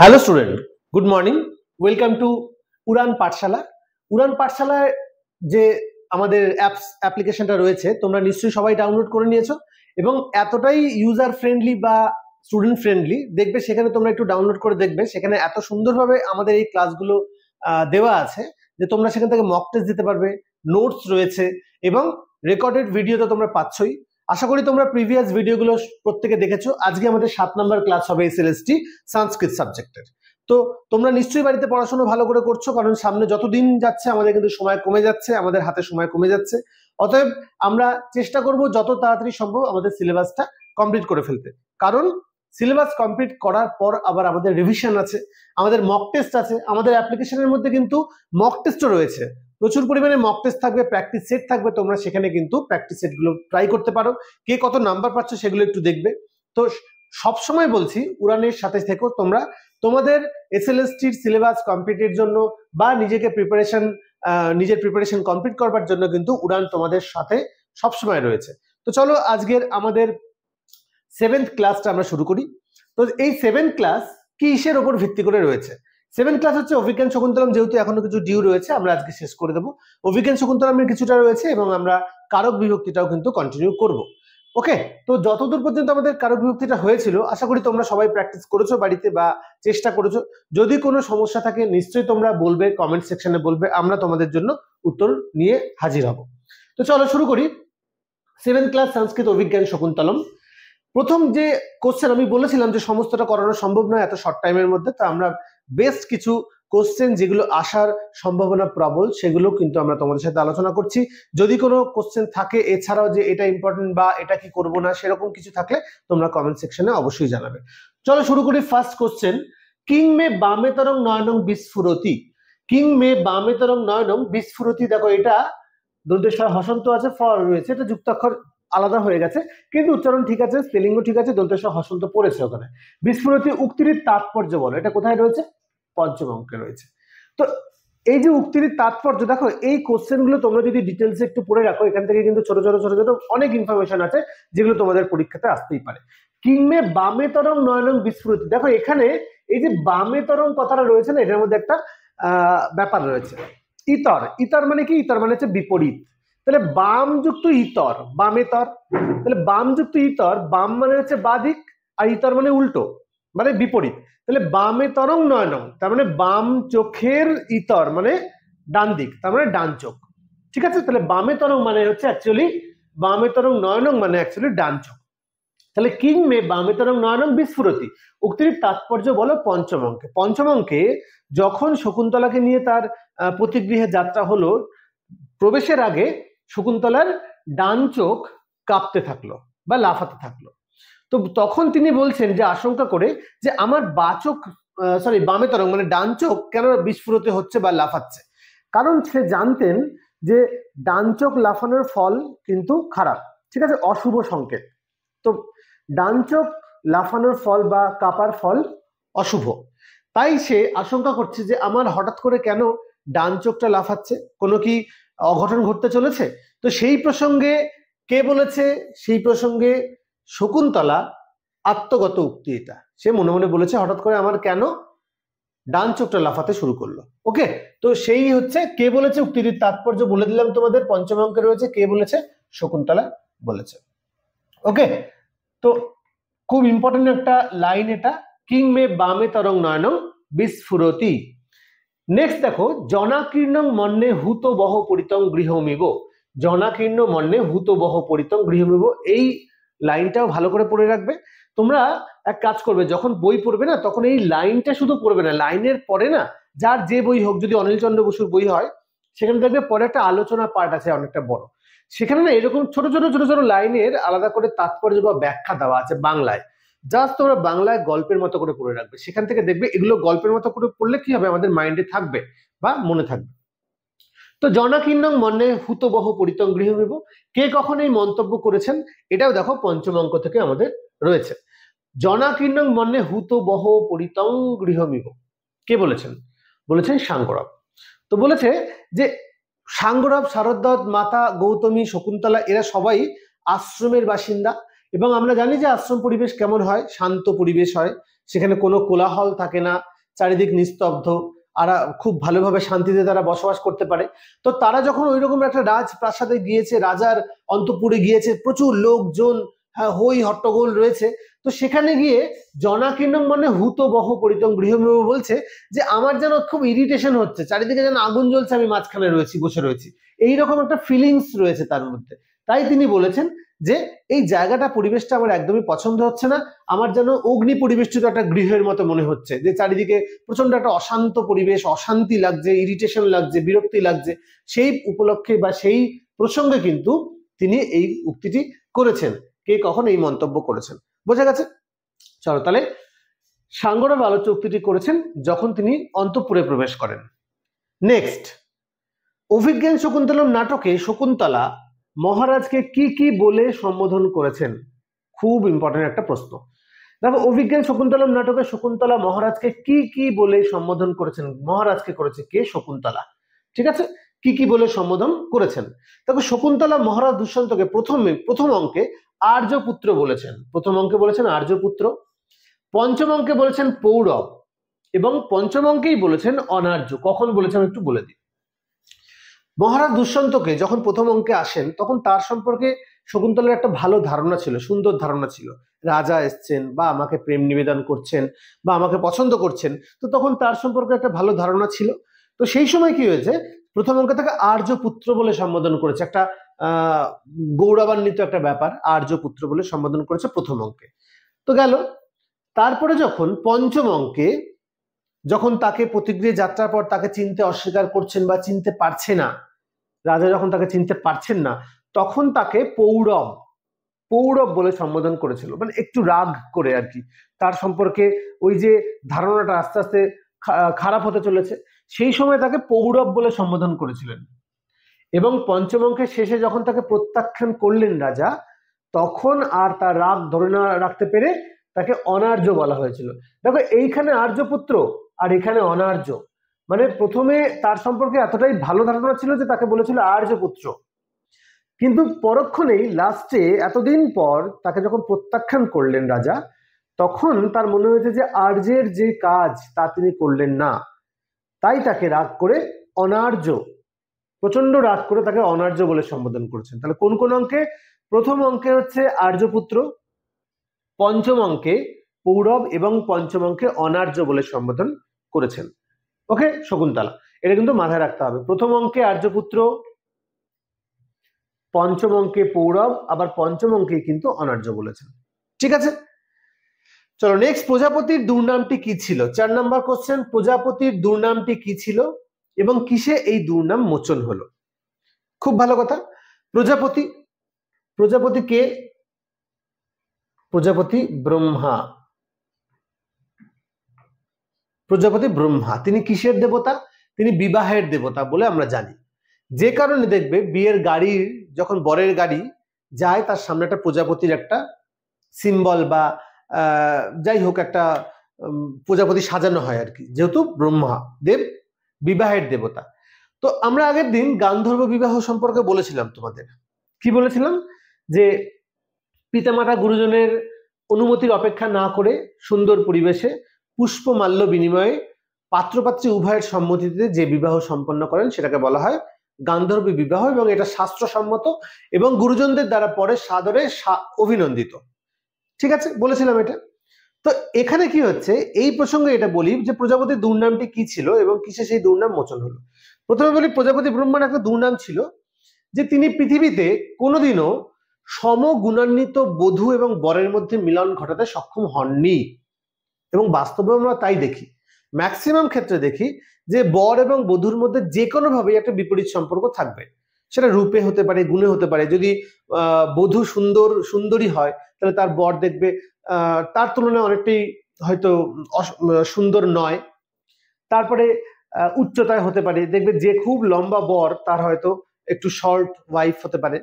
Hello student, good morning. Welcome to Uran Pathshala. উড়ান পাঠশালায় যে আমাদের অ্যাপ্লিকেশনটা রয়েছে তোমরা নিশ্চয়ই সবাই ডাউনলোড করে নিয়েছো এবং এতটাই ইউজার ফ্রেন্ডলি বা স্টুডেন্ট ফ্রেন্ডলি দেখবে, সেখানে তোমরা একটু ডাউনলোড করে দেখবে, সেখানে এত সুন্দরভাবে আমাদের এই ক্লাসগুলো দেওয়া আছে যে তোমরা সেখান থেকে মক টেস্ট দিতে পারবে, নোটস রয়েছে এবং রেকর্ডেড ভিডিও তো তোমরা পাচ্ছই। আশা করি তোমরা প্রিভিয়াস ভিডিওগুলো প্রত্যেকে দেখেছো। আজকে আমাদের 7 নম্বর ক্লাস হবে এসএলএসটি সংস্কৃত সাবজেক্টের। তো তোমরা নিশ্চয়ই বাড়িতে পড়াশোনা ভালো করে করছো, কারণ সামনে যত দিন যাচ্ছে আমাদের কিন্তু সময় কমে যাচ্ছে, আমাদের হাতে সময় কমে যাচ্ছে। অতএব আমরা চেষ্টা করব যত তাড়াতাড়ি সম্ভব আমাদের সিলেবাসটা কমপ্লিট করে ফেলতে, কারণ সিলেবাস কমপ্লিট করার পর আবার আমাদের রিভিশন আছে, আমাদের মক টেস্ট আছে। আমাদের অ্যাপ্লিকেশনের মধ্যে কিন্তু মক টেস্টও রয়েছে, প্রচুর পরিমাণে মক টেস্ট থাকবে, প্র্যাকটিস সেট থাকবে। তোমরা সেখানে কিন্তু প্র্যাকটিস সেটগুলো ট্রাই করতে পারো, কে কত নাম্বার পাচ্ছ সেগুলো একটু দেখবে। তো সবসময় বলছি উড়ানের সাথে থেকো তোমরা, তোমাদের এসএলএসটির সিলেবাস কমপ্লিটের জন্য বা নিজের প্রিপারেশন কমপ্লিট করবার জন্য কিন্তু উড়ান তোমাদের সাথে সবসময় রয়েছে। তো চলো আজকের আমাদের 7th ক্লাসটা আমরা শুরু করি। তো এই 7th ক্লাস কিসের উপর ভিত্তি করে রয়েছে? 7th ক্লাস হচ্ছে অভিজ্ঞান শকুন্তলম, যেহেতু এখনো কিছু ডিউ রয়েছে আমরা আজকে শেষ করে দেবো। অভিজ্ঞান শকুন্তলমের কিছুটা রয়েছে এবং আমরা কারক বিভক্তিটাও কিন্তু কন্টিনিউ করব। ওকে, তো যতদূর পর্যন্ত আমাদের কারক বিভক্তিটা হয়েছিল আশা করি তোমরা সবাই প্র্যাকটিস করেছো বাড়িতে বা চেষ্টা করেছো। যদি কোনো সমস্যা থাকে নিশ্চয়ই তোমরা বলবে, কমেন্ট সেকশনে বলবে, আমরা তোমাদের জন্য উত্তর নিয়ে হাজির হব। তো চলো শুরু করি। 7th ক্লাস সংস্কৃত অভিজ্ঞান শকুন্তলম। প্রথম যে কোশ্চেন, আমি বলেছিলাম যে সমস্তটা করানো সম্ভব নয় এত শর্ট টাইমের মধ্যে, তো আমরা বেস্ট কিছু কোশ্চেন যেগুলো আসার সম্ভাবনা প্রবল সেগুলো কিন্তু আমরা তোমাদের সাথে আলোচনা করছি। যদি কোনো কোশ্চেন থাকে এছাড়াও যে এটা ইম্পর্টেন্ট বা এটা কি করব না সেরকম কিছু থাকলে তোমরা কমেন্ট সেকশনে অবশ্যই জানাবে। চলো শুরু করি। ফার্স্ট কোশ্চেন, কিং মে বামেতরং নয়নং বিস্ফুরতি। কিং মে বামেতরং নয়নং বিস্ফুরতি। দেখো এটা দন্তেশ্বর হসন্ত আছে, ফর রয়েছে, এটা যুক্তাক্ষর আলাদা হয়ে গেছে কিন্তু উচ্চারণ ঠিক আছে, স্পেলিংও ঠিক আছে, দন্তেশ্বর হসন্ত পড়েছে ওখানে। বিস্ফুরতি উক্তির তাৎপর্য বলো, এটা কোথায় রয়েছে? পঞ্চম অঙ্কে রয়েছে। তো এই যে উক্তির তাৎপর্য, দেখো এই কোশ্চেন গুলো তোমরা যদি ডিটেলসে একটু পড়ে রাখো, এখান থেকে কিন্তু ছোট ছোট ছোট ছোট অনেক ইনফরমেশন আছে যেগুলো তোমাদের পরীক্ষাতে আসতেই পারে। কিংমে বামে তরং নয়নং বিস্ফুরতি, দেখো এখানে এই যে বামে তরং কথাটা রয়েছে না, এটার মধ্যে একটা ব্যাপার রয়েছে। ইতর, ইতর মানে কি? ইতর মানে হচ্ছে বিপরীত। তাহলে বাম যুক্ত ইতর, বামেতর, তাহলে বাম যুক্ত ইতর, বাম মানে হচ্ছে বাদিক আর ইতর মানে উল্টো, মানে বিপরীত। তাহলে বামে তরং নয়নং তার মানে বাম চোখের ইতর মানে ডান দিক, তার মানে ডান চোখ। ঠিক আছে, তাহলে বামে তরং মানে হচ্ছে অ্যাকচুয়ালি বামে তরং নয়নং মানে অ্যাকচুয়ালি ডান চোখ। তাহলে কিং মে বামে তরং নয়নং বিস্ফুরতি উক্তির তাৎপর্য বলো পঞ্চম অঙ্কে। পঞ্চম অঙ্কে যখন শকুন্তলাকে নিয়ে তার প্রতিগৃহে যাত্রা হলো, প্রবেশের আগে শকুন্তলার ডান চোখ কাঁপতে থাকলো বা লাফাতে থাকলো। তো তখন তিনি বলছেন যে আশঙ্কা করে যে আমার বামে তরং মানে ডান চোখ কেন বিস্ফুরিত হচ্ছে বা লাফাচ্ছে। কারণ সে জানতেন যে ডান চোখ লাফানোর ফল কিন্তু খারাপ, ঠিক আছে, অশুভ সংকেত। তো ডান চোখ লাফানোর ফল বা কাপার ফল অশুভ, তাই সে আশঙ্কা করছে যে আমার হঠাৎ করে কেন ডান চোখটা লাফাচ্ছে, কোনো কি অঘটন ঘটতে চলেছে। তো সেই প্রসঙ্গে কে বলেছে? সেই প্রসঙ্গে শকুন্তলা আত্মগত উক্তি, এটা সে মনে মনে বলেছে হঠাৎ করে আমার কেন ডান চোখটা লাফাতে শুরু করলো। ওকে, তো সেই হচ্ছে কে বলেছে, উক্তির তাৎপর্য বলে দিলাম তোমাদের, পঞ্চম অঙ্কে রয়েছে। কে বলেছে? শকুন্তলা বলেছে। ওকে, তো খুব ইম্পর্টেন্ট একটা লাইন এটা, কিং মে বামে তরং নয়নং বিস্ফুরতি। নেক্সট দেখো, জনাকীর্ণং মন্যে হুত বহ পরিতং গৃহমিব। জনাকীর্ণ মন্যে হুত বহ পরিতং গৃহমিব, এই লাইনটাও ভালো করে পড়ে রাখবে। তোমরা এক কাজ করবে, যখন বই পড়বে না তখন এই লাইনটা শুধু পড়বে না, লাইনের পরে না যার যে বই হোক, যদি অনিল চন্দ্র বসুর বই হয় সেখানে দেখবে পরে একটা আলোচনা পার্ট আছে অনেকটা বড়, সেখানে না এরকম ছোট ছোট ছোট ছোট লাইনের আলাদা করে তাৎপর্য বা ব্যাখ্যা দেওয়া আছে বাংলায়। জাস্ট তোমরা বাংলায় গল্পের মতো করে পড়ে রাখবে, সেখান থেকে দেখবে এগুলো গল্পের মতো করে পড়লে কি হবে, আমাদের মাইন্ডে থাকবে বা মনে থাকবে। তো জনাকীর্ণং মন্যে হুতবহ পরিতং গৃহমিব, কে কখন এই মন্তব্য করেছেন এটাও দেখো পঞ্চম অঙ্ক থেকে আমাদের রয়েছে। জনাকীর্ণং মন্যে হুতবহ পরিতং গৃহমিব, কে বলেছেন? বলেছেন সাঙ্গরব। তো বলেছে যে সাঙ্গরব, শারদ্বত, মাতা গৌতমী, শকুন্তলা এরা সবাই আশ্রমের বাসিন্দা এবং আমরা জানি যে আশ্রম পরিবেশ কেমন হয়, শান্ত পরিবেশ হয়। সেখানে কোনো কোলাহল থাকে না, চারিদিক নিস্তব্ধ, আর খুব ভালোভাবে শান্তিতে তারা বসবাস করতে পারে। তো তারা যখন ওই রকম একটা রাজপ্রাসাদে গিয়েছে, রাজার অন্তঃপুরে গিয়েছে, প্রচুর লোকজন, হ্যাঁ, হই হট্টগোল রয়েছে, তো সেখানে গিয়ে জনাকীর্ণম মানে হুত বহ পরিতং গৃহমেব বলছে যে আমার যেন খুব ইরিটেশন হচ্ছে, চারিদিকে যেন আগুন জ্বলছে, আমি মাঝখানে রয়েছি, বসে রয়েছি, এইরকম একটা ফিলিংস রয়েছে তার মধ্যে। তাই তিনি বলেছেন যে এই জায়গাটা, পরিবেশটা আমার একদমই পছন্দ হচ্ছে না, আমার যেন অগ্নি পরিবেষ্টিত একটা গৃহের মতো মনে হচ্ছে, যে চারিদিকে প্রচন্ড একটা অশান্ত পরিবেশ, অশান্তি লাগছে, ইরিটেশন লাগছে, বিরক্তি লাগছে। সেই উপলক্ষে বা সেই প্রসঙ্গে কিন্তু তিনি এই উক্তিটি করেছেন। কে কখন এই মন্তব্য করেছেন বোঝা গেছে। চলো তাহলে সাঙ্গরাম আলোচ্য উক্তিটি করেছেন যখন তিনি অন্তঃপুরে প্রবেশ করেন। নেক্সট, অভিজ্ঞান শকুন্তলম নাটকে শকুন্তলা মহারাজকে কি কি বলে সম্বোধন করেছেন? খুব ইম্পর্টেন্ট একটা প্রশ্ন। দেখো, অভিজ্ঞান শকুন্তলম নাটকে শকুন্তলা মহারাজকে কি কি বলে সম্বোধন করেছেন? মহারাজকে করেছে কে? শকুন্তলা। ঠিক আছে, কি কি বলে সম্বোধন করেছেন? দেখো, শকুন্তলা মহারাজ দুষ্যন্তকে প্রথম অঙ্কে আর্যপুত্র বলেছেন, প্রথম অঙ্কে বলেছেন আর্যপুত্র, পঞ্চম অঙ্কে বলেছেন পৌরব, এবং পঞ্চম অঙ্কেই বলেছেন অনার্য। কখন বলেছেন একটু বলে দিই। মহারাজ দুষ্যন্তকে যখন প্রথম অঙ্কে আসেন তখন তার সম্পর্কে শকুন্তলার একটা ভালো ধারণা ছিল, সুন্দর ধারণা ছিল। রাজা এসছেন বা আমাকে প্রেম নিবেদন করছেন বা আমাকে পছন্দ করছেন, তো তখন তার সম্পর্কে একটা ভালো ধারণা ছিল। তো সেই সময় কি হয়েছে, প্রথম অঙ্কে তাকে আর্যপুত্র বলে সম্বোধন করেছে, একটা গৌরবান্বিত একটা ব্যাপার, আর্যপুত্র বলে সম্বোধন করেছে প্রথম অঙ্কে। তো গেল, তারপরে যখন পঞ্চম অঙ্কে যখন তাকে প্রতিগৃহে যাত্রার পর তাকে চিনতে অস্বীকার করছেন বা চিনতে পারছে না, রাজা যখন তাকে চিনতে পারছেন না, তখন তাকে পৌরব বলে সম্বোধন করেছিল, মানে একটু রাগ করে আর কি, তার সম্পর্কে ওই যে ধারণাটা আস্তে আস্তে খারাপ হতে চলেছে, সেই সময় তাকে পৌরব বলে সম্বোধন করেছিলেন। এবং পঞ্চম অঙ্কের শেষে যখন তাকে প্রত্যাখ্যান করলেন রাজা, তখন আর তার রাগ ধরে না রাখতে পেরে তাকে অনার্য বলা হয়েছিল। দেখো, এইখানে আর্যপুত্র আর এখানে অনার্য, মানে প্রথমে তার সম্পর্কে এতটাই ভালো ধারণা ছিল যে তাকে বলেছিল আর্যপুত্র, কিন্তু পরক্ষণেই লাস্টে এতদিন পর তাকে যখন প্রত্যাখ্যান করলেন রাজা, তখন তার মনে হয়েছে যে আর্যের যে কাজ তা তিনি করলেন না, তাই তাকে রাগ করে অনার্য, প্রচন্ড রাগ করে তাকে অনার্য বলে সম্বোধন করেছেন। তাহলে কোন কোন অঙ্কে? প্রথম অঙ্কে হচ্ছে আর্যপুত্র, পঞ্চম অঙ্কে পৌরব এবং পঞ্চম অঙ্কে অনার্য বলে সম্বোধন করেছেন। ওকে শকুন্তলা, এটা কিন্তু মাথায় রাখতে হবে। প্রথম অঙ্কে আর্যপুত্র, পঞ্চম অঙ্কে পৌরব, আবার পঞ্চম অঙ্কে কিন্তু অনার্য বলেছেন। ঠিক আছে, চলো নেক্সট, প্রজাপতির দুর্নামটি কি ছিল? 4 নম্বর কোশ্চেন, প্রজাপতির দুর্নামটি কি ছিল এবং কিসে এই দুর্নাম মোচন হলো? খুব ভালো কথা। প্রজাপতি কে? প্রজাপতি ব্রহ্মা। প্রজাপতি ব্রহ্মা, তিনি কিসের দেবতা? তিনি বিবাহের দেবতা বলে আমরা জানি। যে কারণে দেখবে বিয়ের গাড়ির, যখন বরের গাড়ি যায়, তার সামনে একটা প্রজাপতির একটা সিম্বল বা যাই হোক একটা প্রজাপতি সাজানো হয় আর কি, যেহেতু ব্রহ্মা দেব বিবাহের দেবতা। তো আমরা আগের দিন গান্ধর্ব বিবাহ সম্পর্কে বলেছিলাম তোমাদের। কি বলেছিলাম? যে পিতামাতা গুরুজনের অনুমতির অপেক্ষা না করে সুন্দর পরিবেশে পুষ্পমাল্য বিনিময়ে পাত্রপাত্রী উভয়ের সম্মতিতে যে বিবাহ সম্পন্ন করেন সেটাকে বলা হয় গান্ধর্ব বিবাহ, এবং এটা শাস্ত্রসম্মত এবং গুরুজনদের দ্বারা পরে সাদরে অভিনন্দিত। ঠিক আছে, বলেছিলাম এটা। তো এখানে কি হচ্ছে, এই প্রসঙ্গে এটা বলি যে প্রজাপতির দুর্নামটি কি ছিল এবং কিসে সেই দুর্নাম মোচন হলো। প্রথমে বলি, প্রজাপতি ব্রহ্মার একটা দুর্নাম ছিল যে তিনি পৃথিবীতে কোনোদিনও সমগুণান্বিত বধূ এবং বরের মধ্যে মিলন ঘটাতে সক্ষম হননি, এবং বাস্তবে আমরা তাই দেখি। ম্যাক্সিমাম ক্ষেত্রে দেখি যে বর এবং বধূর মধ্যে যে কোনো ভাবে একটা বিপরীত সম্পর্ক থাকবে, সেটা রূপে হতে পারে, গুণে হতে পারে। যদি বধূ সুন্দরী হয়, তাহলে তার বর দেখবে তার তুলনায় অনেকটাই হয়তো সুন্দর নয়। তারপরে উচ্চতায় হতে পারে, দেখবে যে খুব লম্বা বর তার হয়তো একটু শর্ট ওয়াইফ হতে পারে।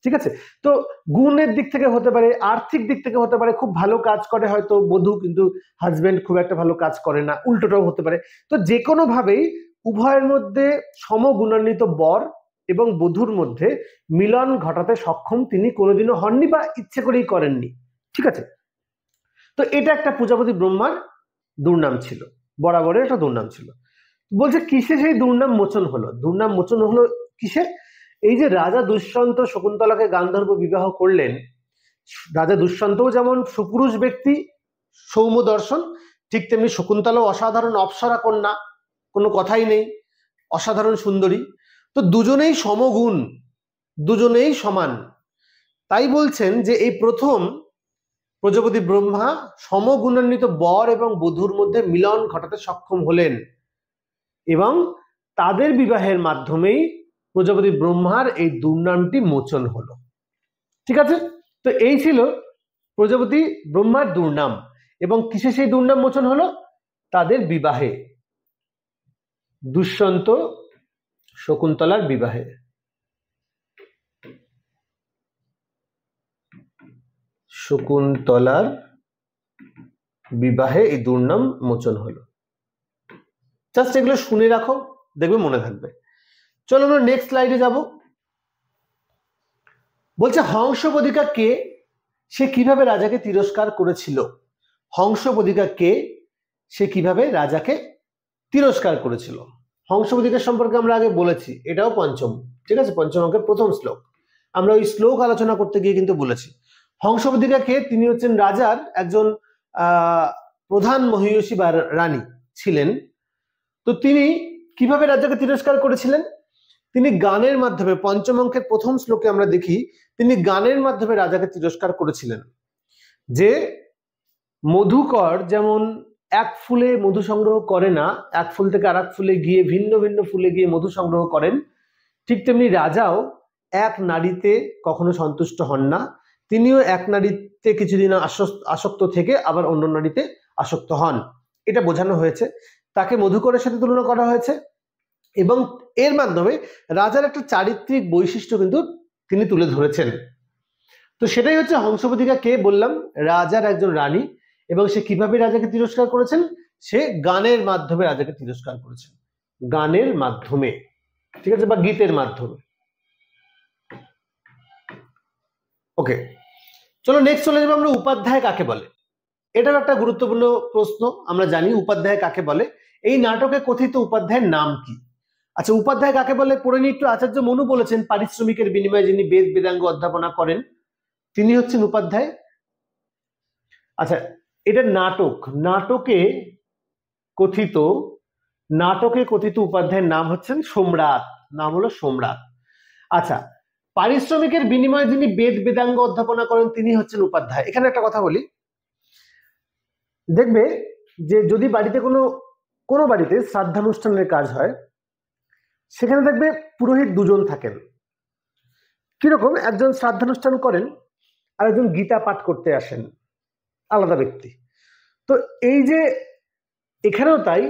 ঠিক আছে, তো গুণের দিক থেকে হতে পারে, আর্থিক দিক থেকে হতে পারে, খুব ভালো কাজ করে হয়তো বধূ, কিন্তু হাজবেন্ড খুব একটা ভালো কাজ করে না, উল্টোটাও হতে পারে। তো যে কোনো ভাবেই উভয়ের মধ্যে সমগুণান্বিত বর এবং বধূর মধ্যে মিলন ঘটাতে সক্ষম তিনি কোনোদিনও হননি বা ইচ্ছে করেই করেননি। ঠিক আছে, তো এটা একটা প্রজাপতি ব্রহ্মার দুর্নাম ছিল, বরাবরের একটা দুর্নাম ছিল। বলছে কিসে সেই দুর্নাম মোচন হলো? দুর্নাম মোচন হলো কিসে? এই যে রাজা দুষ্যন্ত শকুন্তলাকে গান্ধর্ব বিবাহ করলেন, রাজা দুষ্যন্তও যেমন সুপুরুষ ব্যক্তি, সৌম্য দর্শন, ঠিক তেমনি শকুন্তলাও অসাধারণ অপ্সরা কন্যা, কোনো কথাই নেই, অসাধারণ সুন্দরী। তো দুজনেই সমগুণ, দুজনেই সমান। তাই বলছেন যে এই প্রথম প্রজাপতি ব্রহ্মা সমগুণান্বিত বর এবং বধূর মধ্যে মিলন ঘটাতে সক্ষম হলেন এবং তাদের বিবাহের মাধ্যমেই প্রজাপতি ব্রহ্মার এই দুর্নামটি মোচন হলো। ঠিক আছে, তো এই ছিল প্রজাপতি ব্রহ্মার দুর্নাম। এবং কিসে সেই দুর্নাম মোচন হলো? তাদের বিবাহে, দুষ্যন্ত শকুন্তলার বিবাহে। শকুন্তলার বিবাহে এই দুর্নাম মোচন হলো। জাস্ট এগুলো শুনে রাখো, দেখবে মনে থাকবে। চলো আমরা নেক্সট স্লাইডে যাব। বলছে হংসবধিকা কে, সে কিভাবে রাজাকে তিরস্কার করেছিল? হংসবধিকা কে, সে কিভাবে রাজাকে তিরস্কার করেছিল? হংসবধিকা সম্পর্কে আমরা আগে বলেছি, এটাও পঞ্চম, ঠিক আছে, পঞ্চম অঙ্কের প্রথম শ্লোক। আমরা ওই শ্লোক আলোচনা করতে গিয়ে কিন্তু বলেছি হংসবধিকা কে, তিনি হচ্ছেন রাজার একজন প্রধান মহিষী বা রানী ছিলেন। তো তিনি কিভাবে রাজাকে তিরস্কার করেছিলেন? তিনি গানের মাধ্যমে, পঞ্চম অঙ্কের প্রথম শ্লোকে আমরা দেখি তিনি গানের মাধ্যমে রাজাকে তিরস্কার করেছিলেন। যে মধুকর যেমন এক ফুলে মধু সংগ্রহ করে না, এক ফুল থেকে আর এক ফুলে গিয়ে ভিন্ন ভিন্ন ফুলে গিয়ে মধু সংগ্রহ করেন, ঠিক তেমনি রাজাও এক নারীতে কখনো সন্তুষ্ট হন না, তিনিও এক নারীতে কিছুদিন আসক্ত থেকে আবার অন্য নারীতে আসক্ত হন, এটা বোঝানো হয়েছে। তাকে মধুকরের সাথে তুলনা করা হয়েছে এবং এর মাধ্যমে রাজার একটা চারিত্রিক বৈশিষ্ট্য কিন্তু তিনি তুলে ধরেছেন। তো সেটাই হচ্ছে হংসবধিকা কে, বললাম রাজার একজন রানী, এবং সে কিভাবে রাজাকে তিরস্কার করেছেন? সে গানের মাধ্যমে রাজাকে তিরস্কার করেছেন, গানের মাধ্যমে, ঠিক আছে, বা গীতের মাধ্যমে। ওকে, চলো নেক্সট চলে যাবো আমরা উপাধ্যায় কাকে বলে। এটাও একটা গুরুত্বপূর্ণ প্রশ্ন। আমরা জানি উপাধ্যায় কাকে বলে। এই নাটকে কথিত উপাধ্যায়ের নাম কি? আচ্ছা, উপাধ্যায় কাকে বলে পড়ে নিই একটু। আচার্য মনু বলেছেন পারিশ্রমিকের বিনিময়ে যিনি বেদ বেদাঙ্গ অধ্যাপনা করেন তিনি হচ্ছেন উপাধ্যায়। আচ্ছা, এটা নাটক, নাটকে কথিত উপাধ্যায়ের নাম হচ্ছেন সম্রাট, নাম হলো সম্রাট। আচ্ছা, পারিশ্রমিকের বিনিময়ে যিনি বেদ বেদাঙ্গ অধ্যাপনা করেন তিনি হচ্ছেন উপাধ্যায়। এখানে একটা কথা বলি, দেখবে যে যদি বাড়িতে কোনো বাড়িতে শ্রাদ্ধানুষ্ঠানের কাজ হয়, সেখানে দেখবে পুরোহিত দুজন থাকেন। কিরকম? একজন শ্রাদ্ধানুষ্ঠান করেন আর একজন গীতা পাঠ করতে আসেন, আলাদা ব্যক্তি। তো এই যে এখানেও তাই,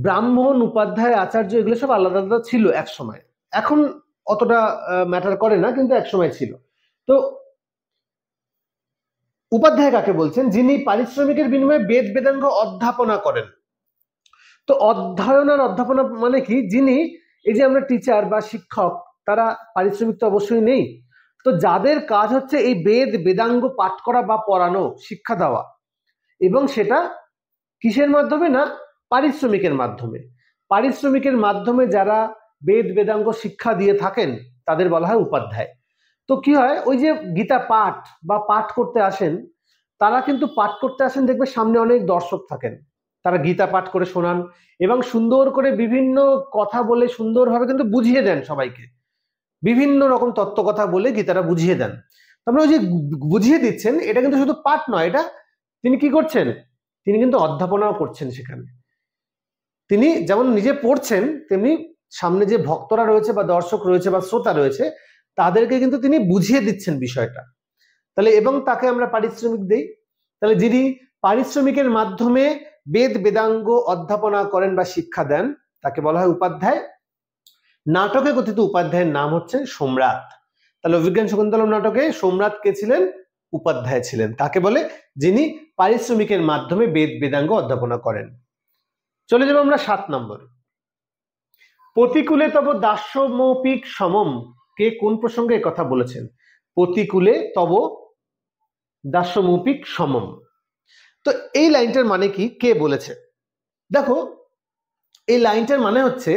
ব্রাহ্মণ, উপাধ্যায়, আচার্য এগুলো সব আলাদা আলাদা ছিল এক সময়, এখন অতটা ম্যাটার করে না, কিন্তু এক সময় ছিল। তো উপাধ্যায় কাকে বলছেন? যিনি পারিশ্রমিকের বিনিময়ে বেদ বেদাঙ্গ অধ্যাপনা করেন। তো অধ্যয়ন আর অধ্যাপনা মানে কি? যিনি, এই যে আমরা টিচার বা শিক্ষক, তারা পারিশ্রমিক তো অবশ্যই নেই, তো যাদের কাজ হচ্ছে এই বেদ বেদাঙ্গ পাঠ করা বা পড়ানো, শিক্ষা দেওয়া, এবং সেটা কিসের মাধ্যমে? না পারিশ্রমিকের মাধ্যমে। পারিশ্রমিকের মাধ্যমে যারা বেদ বেদাঙ্গ শিক্ষা দিয়ে থাকেন তাদের বলা হয় উপাধ্যায়। তো কি হয়, ওই যে গীতা পাঠ বা পাঠ করতে আসেন, তারা কিন্তু পাঠ করতে আসেন, দেখবে সামনে অনেক দর্শক থাকেন, তারা গীতা পাঠ করে শোনান এবং সুন্দর করে বিভিন্ন কথা বলে সুন্দরভাবে কিন্তু বুঝিয়ে দেন সবাইকে, বিভিন্ন রকম তত্ত্ব কথা বলে গীতাটা বুঝিয়ে দেন। তারপরে ওই যে বুঝিয়ে দিচ্ছেন, এটা কিন্তু শুধু পাঠ নয়, এটা তিনি কি করছেন? তিনি কিন্তু অধ্যাপনাও করছেন সেখানে। তিনি যেমন নিজে পড়ছেন, তেমনি সামনে যে ভক্তরা রয়েছে বা দর্শক রয়েছে বা শ্রোতা রয়েছে তাদেরকে কিন্তু তিনি বুঝিয়ে দিচ্ছেন বিষয়টা। তাহলে এবং তাকে আমরা পারিশ্রমিক দেই। তাহলে যিনি পারিশ্রমিকের মাধ্যমে বেদ বেদাঙ্গ অধ্যাপনা করেন বা শিক্ষা দেন তাকে বলা হয় উপাধ্যায়। নাটকে কথিত উপাধ্যায়ের নাম হচ্ছে সম্রাট। তাহলে অভিজ্ঞান শকুন্তলম নাটকে সম্রাট কে ছিলেন? উপাধ্যায় ছিলেন। কাকে বলে? যিনি পারিশ্রমিকের মাধ্যমে বেদ বেদাঙ্গ অধ্যাপনা করেন। চলে যাব আমরা 7 নম্বর। প্রতিকূলে তব দাস্যমৌপিক সমম, কে কোন প্রসঙ্গে কথা বলেছেন? প্রতিকূলে তব দাস্যমৌপিক সমম। তো এই লাইনটার মানে কি, কে বলেছে? দেখো, এই লাইনটার মানে হচ্ছে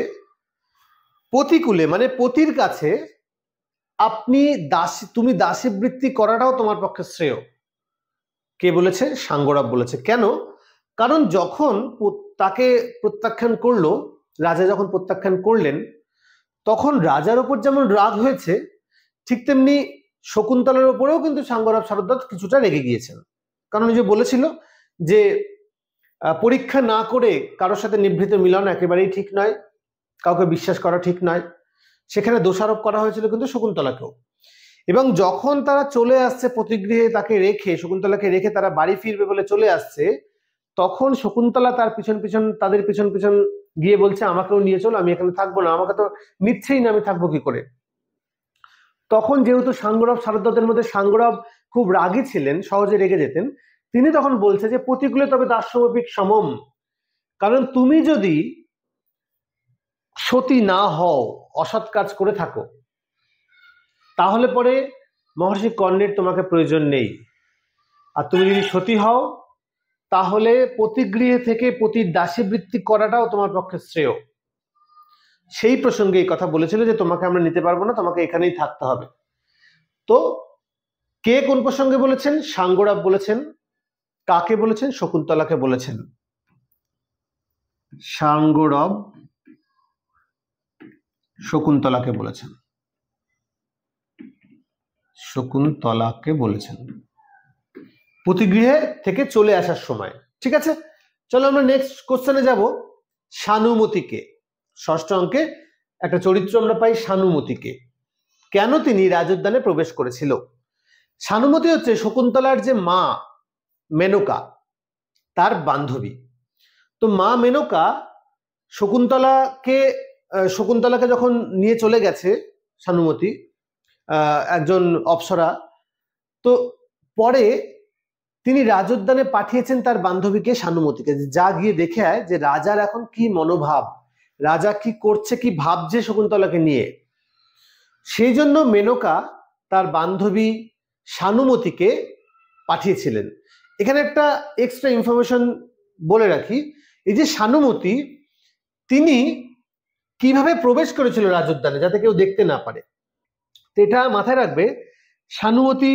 পতিকুলে মানে পতির কাছে তুমি দাসী বৃত্তি করাটাও তোমার পক্ষে শ্রেয়। কে বলেছে? সাঙ্গরাব বলেছে। কেন? কারণ যখন তাকে প্রত্যাখ্যান করলো, রাজা যখন প্রত্যাখ্যান করলেন, তখন রাজার উপর যেমন রাগ হয়েছে, ঠিক তেমনি শকুন্তলার উপরেও কিন্তু সাঙ্গরাব সারদ্বত কিছুটা রেগে গিয়েছেন। কারণ যে বলেছিল যে পরীক্ষা না করে কারোর সাথে নিভৃত মিলন একেবারেই ঠিক নয়, কাউকে বিশ্বাস করা ঠিক নয়। সেখানে দোষারোপ করা হয়েছিল কিন্তু শকুন্তলাকেও। এবং যখন তারা চলে আসছে পতিগৃহে, তাকে রেখে, শকুন্তলাকে রেখে তারা বাড়ি ফিরবে বলে চলে আসছে, তখন শকুন্তলা তাদের পিছন পিছন গিয়ে বলছে, আমাকেও নিয়ে চলো, আমি এখানে থাকবো না, আমাকে তো নিচ্ছেই না, আমি থাকবো কি করে? তখন যেহেতু সাঙ্গরাব সারদ্বতের মধ্যে সাঙ্গরাব খুব রাগী ছিলেন, সহজে রেগে যেতেন, তিনি তখন বলছে যে পতিকুলে তবে দাস্যমপিক সমম। কারণ তুমি যদি সতী না হও, অসৎ কাজ করে থাকো, তাহলে পরে মহর্ষি কর্ণের তোমাকে প্রয়োজন নেই। আর তুমি যদি সতী হও, তাহলে পতিগৃহে থেকে পতির দাসী বৃত্তি করাটাও তোমার পক্ষে শ্রেয়। সেই প্রসঙ্গে এই কথা বলেছিল যে তোমাকে আমরা নিতে পারবো না, তোমাকে এখানেই থাকতে হবে। তো কে কোন প্রসঙ্গে বলেছেন? সাঙ্গরাব বলেছেন। কাকে বলেছেন? শকুন্তলাকে বলেছেন। সাঙ্গরাব শকুন্তলাকে বলেছেন, শকুন্তলাকে বলেছেন পতিগৃহে থেকে চলে আসার সময়। ঠিক আছে, চলো আমরা নেক্সট কোশ্চেনে যাব। সানুমতিকে, ষষ্ঠ অঙ্কে একটা চরিত্র আমরা পাই সানুমতিকে। কেন তিনি রাজোদ্যানে প্রবেশ করেছিল? সানুমতি হচ্ছে শকুন্তলার যে মা মেনকা, তার বান্ধবী। তো মা মেনকা শকুন্তলাকে যখন নিয়ে চলে গেছে সানুমতি, একজন অপ্সরা, তো পরে তিনি রাজোদ্যানে পাঠিয়েছেন তার বান্ধবীকে সানুমতিকে, যা গিয়ে দেখে আয় যে রাজার এখন কি মনোভাব, রাজা কি করছে, কি ভাবছে শকুন্তলাকে নিয়ে। সেই জন্য মেনকা তার বান্ধবী সানুমতিকে পাঠিয়েছিলেন। এখানে একটা এক্সট্রা ইনফরমেশন বলে রাখি, এই যে সানুমতি, তিনি কিভাবে প্রবেশ করেছিল রাজোদ্যানে যাতে কেউ দেখতে না পারে, তো এটা মাথায় রাখবে। সানুমতি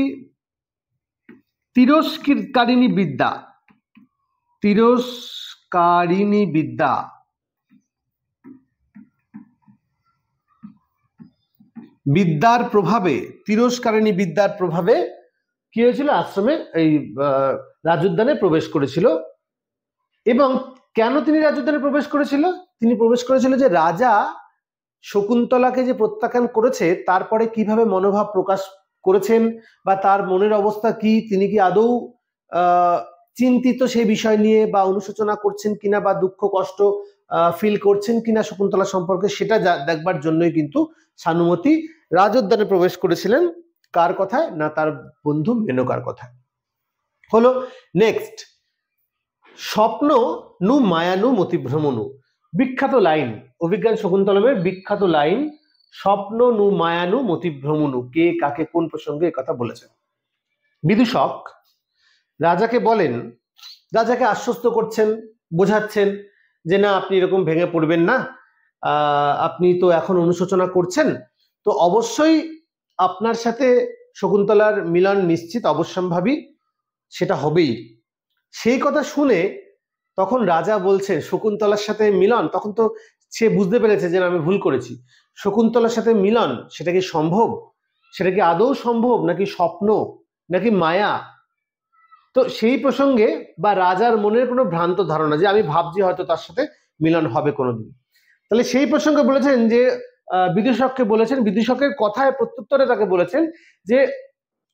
তিরস্কারিণী বিদ্যা বিদ্যার প্রভাবে, তিরস্কারিণী বিদ্যার প্রভাবে কি হয়েছিল? আশ্রমে, এই রাজোদ্যানে প্রবেশ করেছিল। এবং কেন তিনি রাজোদ্যানে প্রবেশ করেছিল? তিনি প্রবেশ করেছিল যে রাজা শকুন্তলাকে যে প্রত্যাখ্যান করেছে, তারপরে কিভাবে মনোভাব প্রকাশ করেছেন বা তার মনের অবস্থা কি, তিনি কি আদৌ চিন্তিত সেই বিষয় নিয়ে, বা অনুশোচনা করছেন কিনা, বা দুঃখ কষ্ট ফিল করছেন কিনা শকুন্তলা সম্পর্কে, সেটা দেখবার জন্যই কিন্তু সানুমতি রাজোদ্যানে প্রবেশ করেছিলেন। কার কথায়? না, তার বন্ধু মেনকার কথায়। হলো নেক্সট, স্বপ্ন নু মায়ানু মতিভ্রমণু, বিখ্যাত লাইন, অভিজ্ঞান শকুন্তলমের বিখ্যাত লাইন, স্বপ্ন নু মায়ানু মতিভ্রমণু। কে কাকে কোন প্রসঙ্গে কথা বলেছেন? বিদূষক রাজাকে বলেন, রাজাকে আশ্বস্ত করছেন, বোঝাচ্ছেন যে না, আপনি এরকম ভেঙে পড়বেন না, আপনি তো এখন অনুশোচনা করছেন, তো অবশ্যই আপনার সাথে শকুন্তলার মিলন নিশ্চিত, অবশ্যম্ভাবী, সেটা হবেই। সেই কথা শুনে তখন রাজা বলছেন শকুন্তলার সাথে মিলন, তখন তো সে বুঝতে পেরেছে যে আমি ভুল করেছি। শকুন্তলার সাথে মিলন, সেটা কি সম্ভব? সেটা কি আদৌ সম্ভব, নাকি স্বপ্ন, নাকি মায়া? তো সেই প্রসঙ্গে, বা রাজার মনের কোনো ভ্রান্ত ধারণা যে আমি ভাবছি হয়তো তার সাথে মিলন হবে কোনোদিন, তাহলে সেই প্রসঙ্গে বলেছেন যে বিদূষককে বলেছেন, বিদূষকের কথায় প্রত্যুত্তরে তাকে বলেছেন যে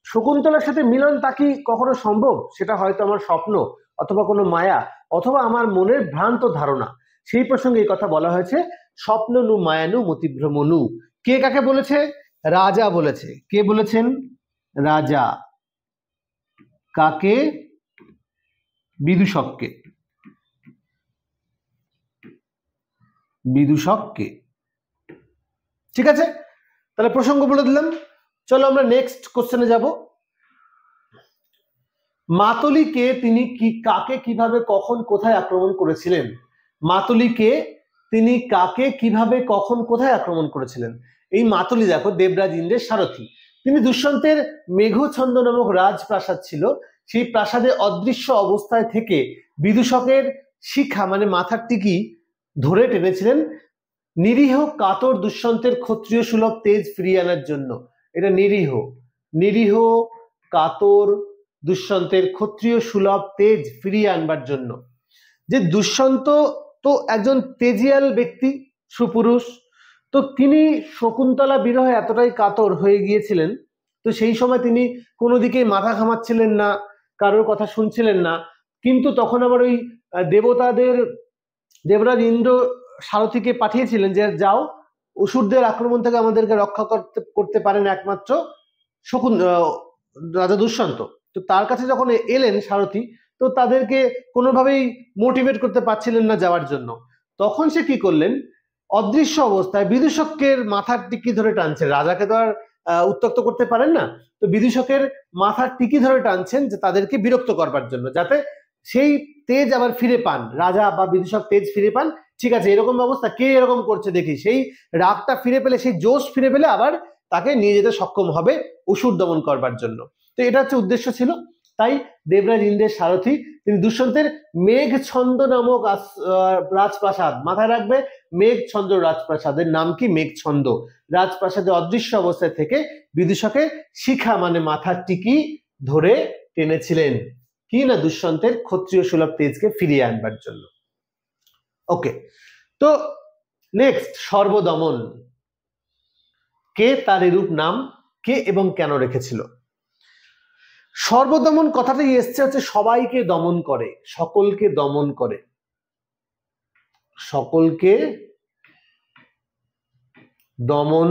শকুন্তলার সাথে মিলন তা কি কখনো সম্ভব? সেটা হয়তো আমার স্বপ্ন, অথবা কোনো মায়া, অথবা আমার মনের ভ্রান্ত ধারণা। সেই প্রসঙ্গে এই কথা বলা হয়েছে, স্বপ্ন নু মায়ানু মতিভ্রমণু। কে কাকে বলেছে? রাজা বলেছে। কে বলেছেন? রাজা। কাকে? বিদূষককে। বিদূষককে। ঠিক আছে, তাহলে প্রসঙ্গ বলে দিলাম। চলো আমরা নেক্সট কোশ্চেনে যাব। মাতলিকে তিনি কাকে কিভাবে কখন কোথায় আক্রমণ করেছিলেন? মাতলিকে তিনি কাকে কিভাবে কখন কোথায় আক্রমণ করেছিলেন? এই মাতলি দেখো দেবরাজ ইন্দ্রের সারথি। তিনি দুষ্যন্তের মেঘছন্দ নামক রাজপ্রাসাদ ছিল, সেই প্রাসাদে অদৃশ্য অবস্থায় থেকে বিদূষকের শিখা মানে মাথার টিকি ধরে টেনেছিলেন নিরীহ কাতর দুষ্যন্তের ক্ষত্রিয় সুলভ তেজ ফিরিয়ে আনার জন্য। এটা নিরীহ কাতর দুষ্যন্তের ক্ষত্রিয় সুলভ তেজ ফিরিয়ে আনবার জন্য। যে দুষ্যন্ত তো একজন তেজিয়াল ব্যক্তি, সুপুরুষ, তো তিনি শকুন্তলা বিরহে এতটাই কাতর হয়ে গিয়েছিলেন, তো সেই সময় তিনি কোনো দিকেই মাথা ঘামাচ্ছিলেন না, কারোর কথা শুনছিলেন না। কিন্তু তখন আবার ওই দেবরাজ ইন্দ্র সারথীকে পাঠিয়েছিলেন যে যাও, অসুরদের আক্রমণ থেকে আমাদেরকে রক্ষা করতে পারেন একমাত্র রাজা দুষ্যন্ত। তো তার কাছে যখন এলেন সারথী, তো তাদেরকে কোনোভাবেই মোটিভেট করতে পারছিলেন না যাওয়ার জন্য। তখন সে কি করলেন, অদৃশ্য অবস্থায় বিদূষকের মাথার টিকি ধরে টানছে। রাজাকে তো আর উত্ত্যক্ত করতে পারেন না, তো বিদূষকের মাথার টিকি ধরে টানছেন যে তাদেরকে বিরক্ত করবার জন্য, যাতে সেই তেজ আবার ফিরে পান, রাজা বা বিদূষক তেজ ফিরে পান। ঠিক আছে, এরকম ব্যবস্থা কে এরকম করছে দেখি, সেই রাগটা ফিরে পেলে, সেই জোশ ফিরে পেলে আবার তাকে নিয়ে যেতে সক্ষম হবে অসুর দমন করবার জন্য। তো এটা হচ্ছে উদ্দেশ্য ছিল। তাই দেবরাজ ইন্দ্রের সারথী তিনি দুষ্যন্তের মেঘছন্দ নামক রাজপ্রাসাদ, মাথায় রাখবে মেঘছন্দ রাজপ্রাসাদের নাম কি, মেঘছন্দ রাজপ্রাসাদে অদৃশ্য অবস্থায় থেকে বিদূষকের শিখা মানে মাথার টিকি ধরে টেনেছিলেন কি না, দুষ্যন্তের ক্ষত্রিয় সুলভ তেজকে ফিরিয়ে আনবার জন্য। ওকে, তো নেক্সট সর্বদমন। কে তার এরূপ নাম কে এবং কেন রেখেছিল? সর্বদমন কথাটাই এসছে হচ্ছে সবাইকে দমন করে, সকলকে দমন করে, সকলকে দমন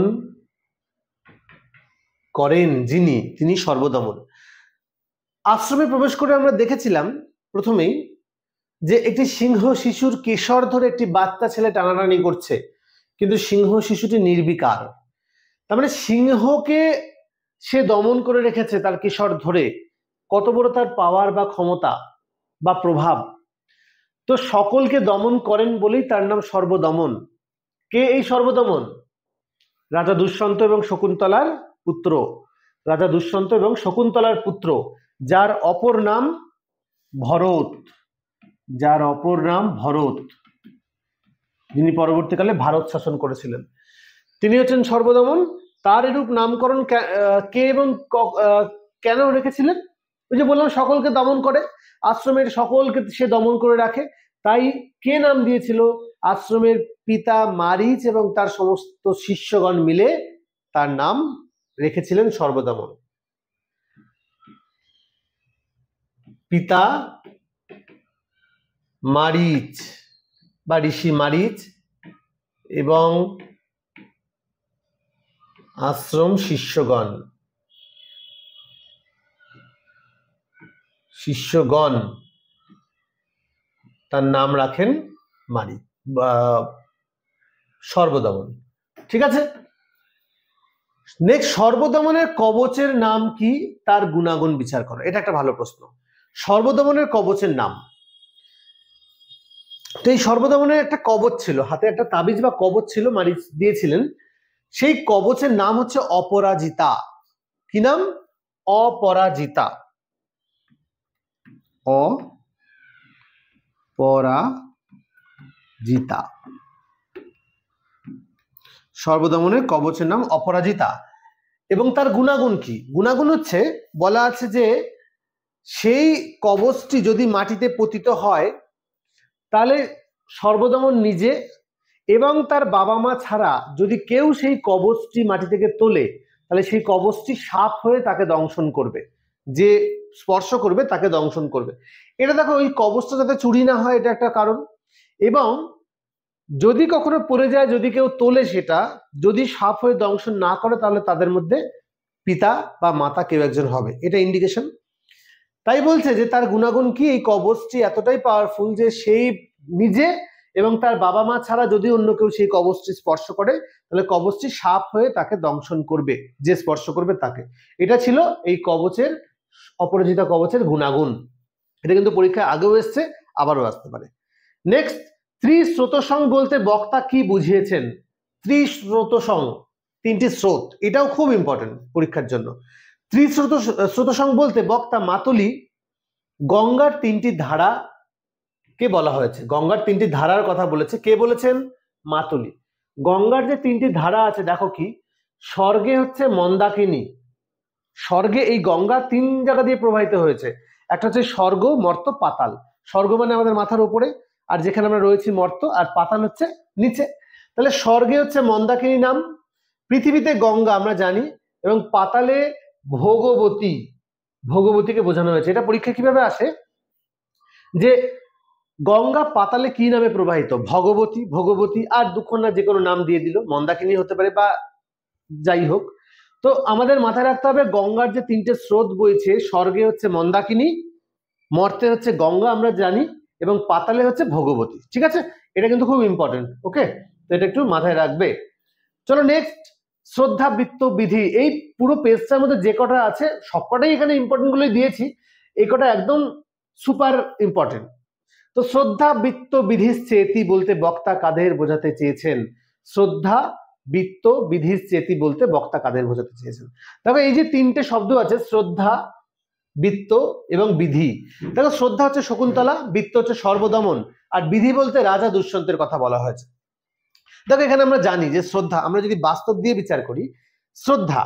করেন যিনি, তিনি সর্বদমন। আশ্রমে প্রবেশ করে আমরা দেখেছিলাম প্রথমেই যে একটি সিংহ শিশুর কেশর ধরে একটি বাচ্চা ছেলে টানাটানি করছে, কিন্তু সিংহ শিশুটি নির্বিকার। তার মানে সিংহকে সে দমন করে রেখেছে তার কেশর ধরে। কত বড় তার পাওয়ার বা ক্ষমতা বা প্রভাব। তো সকলকে দমন করেন বলেই তার নাম সর্বদমন। কে এই সর্বদমন? রাজা দুষ্যন্ত এবং শকুন্তলার পুত্র, রাজা দুষ্যন্ত এবং শকুন্তলার পুত্র, যার অপর নাম ভরত, যার অপর নাম ভরত, যিনি পরবর্তীকালে ভারত শাসন করেছিলেন, তিনি হচ্ছেন সর্বদমন। তার এরূপ নামকরণ কে এবং কেন রেখেছিলেন? ওই যে বললাম সকলকে দমন করে, আশ্রমের সকলকে সে দমন করে রাখে, তাই কে নাম দিয়েছিল? আশ্রমের পিতা মারীচ এবং তার সমস্ত শিষ্যগণ মিলে তার নাম রেখেছিলেন সর্বদমন। পিতা মারীচ বা ঋষি মারীচ এবং আশ্রম শিষ্যগণ তার নাম রাখেন মারীচ বা সর্বদমন। ঠিক আছে, নেক্সট সর্বদমনের কবচের নাম কি, তার গুণাগুণ বিচার করো। এটা একটা ভালো প্রশ্ন। সর্বদমনের কবচের নাম, তো এই সর্বদমনের একটা কবচ ছিল, হাতে একটা তাবিজ বা কবচ ছিল, মারীচ দিয়েছিলেন। সেই কবচের নাম হচ্ছে অপরাজিতা। কি নাম? অপরাজিতা। অপরাজিতা, সর্বদমনের কবচের নাম অপরাজিতা। এবং তার গুণাগুণ কি? গুণাগুণ হচ্ছে, বলা আছে যে সেই কবচটি যদি মাটিতে পতিত হয় তাহলে সর্বদমন নিজে এবং তার বাবা মা ছাড়া যদি কেউ সেই কবচটি মাটি থেকে তোলে, তাহলে সেই কবচটি সাপ হয়ে তাকে দংশন করবে, যে স্পর্শ করবে তাকে দংশন করবে। এটা দেখো, ওই কবচটা যাতে চুরি না হয় এটা একটা কারণ। এবং যদি কখনো পড়ে যায়, যদি কেউ তোলে, সেটা যদি সাপ হয়ে দংশন না করে, তাহলে তাদের মধ্যে পিতা বা মাতা কেউ একজন হবে, এটা ইন্ডিকেশন। তাই বলছে যে তার গুণাগুণ কি, এই কবচটি এতটাই পাওয়ারফুল যে সেই নিজে এবং তার বাবা মা ছাড়া যদি অন্য কেউ সেই কবচটি স্পর্শ করে, তাহলে কবচটি সাপ হয়ে তাকে দংশন করবে, যে স্পর্শ করবে তাকে। এটা ছিল এই কবচের অপরাজিতা কবচের গুণাগুণ। এটা কিন্তু পরীক্ষায় আগেও এসছে, আবারও আসতে পারে। নেক্সট, ত্রিস্রোতসং বলতে বক্তা কি বুঝিয়েছেন? ত্রিস্রোতসং, তিনটি স্রোত, এটাও খুব ইম্পর্টেন্ট পরীক্ষার জন্য। ত্রিস্রোতসং বলতে বক্তা মাতুলি গঙ্গার তিনটি ধারা কে বলা হয়েছে। গঙ্গার তিনটি ধারার কথা বলেছে। কে বলেছেন? মাতুলি। গঙ্গার যে তিনটি ধারা আছে দেখো কি, স্বর্গে হচ্ছে মন্দাকিনী, স্বর্গে এই গঙ্গা তিন জায়গা দিয়ে প্রবাহিত হয়েছে। একটা হচ্ছে স্বর্গ, মর্ত, পাতাল। স্বর্গ মানে আমাদের মাথার উপরে, আর যেখানে আমরা রয়েছি মর্ত, আর পাতাল হচ্ছে নিচে। তাহলে স্বর্গে হচ্ছে মন্দাকিনী নাম, পৃথিবীতে গঙ্গা আমরা জানি, এবং পাতালে ভোগবতী, ভোগবতীকে বোঝানো হয়েছে। এটা পরীক্ষা কিভাবে আসে যে গঙ্গা পাতালে কি নামে প্রবাহিত? ভগবতী, ভোগবতী, আর দুঃখ না যে কোনো নাম দিয়ে দিল, মন্দাকিনী হতে পারে বা যাই হোক। তো আমাদের মাথায় রাখতে হবে গঙ্গার যে তিনটে স্রোত বইছে, স্বর্গে হচ্ছে মন্দাকিনী, মর্তে হচ্ছে গঙ্গা আমরা জানি, এবং পাতালে হচ্ছে ভগবতী। ঠিক আছে, এটা কিন্তু খুব ইম্পর্টেন্ট। ওকে, তো এটা একটু মাথায় রাখবে। চলো নেক্সট, শ্রদ্ধা বৃত্ত বিধি। এই পুরো পেজটার মধ্যে যে কটা আছে সবকটাই এখানে ইম্পর্টেন্ট গুলোই দিয়েছি, এই কটা একদম সুপার ইম্পর্টেন্ট। তো শ্রদ্ধা বৃত্ত বিধিশ্চেতি বলতে বক্তা কাদের বোঝাতে চেয়েছেন? শ্রদ্ধা বৃত্ত বিধিশ্চেতি বলতে বক্তা কাদের বোঝাতে চেয়েছেন? দেখো এই যে তিনটে শব্দ আছে, শ্রদ্ধা, বৃত্ত এবং বিধি। দেখো শ্রদ্ধা হচ্ছে শকুন্তলা, বৃত্ত হচ্ছে সর্বদমন, আর বিধি বলতে রাজা দুষ্যন্তের কথা বলা হয়েছে। দেখো এখানে আমরা জানি যে শ্রদ্ধা, আমরা যদি বাস্তব দিয়ে বিচার করি, শ্রদ্ধা,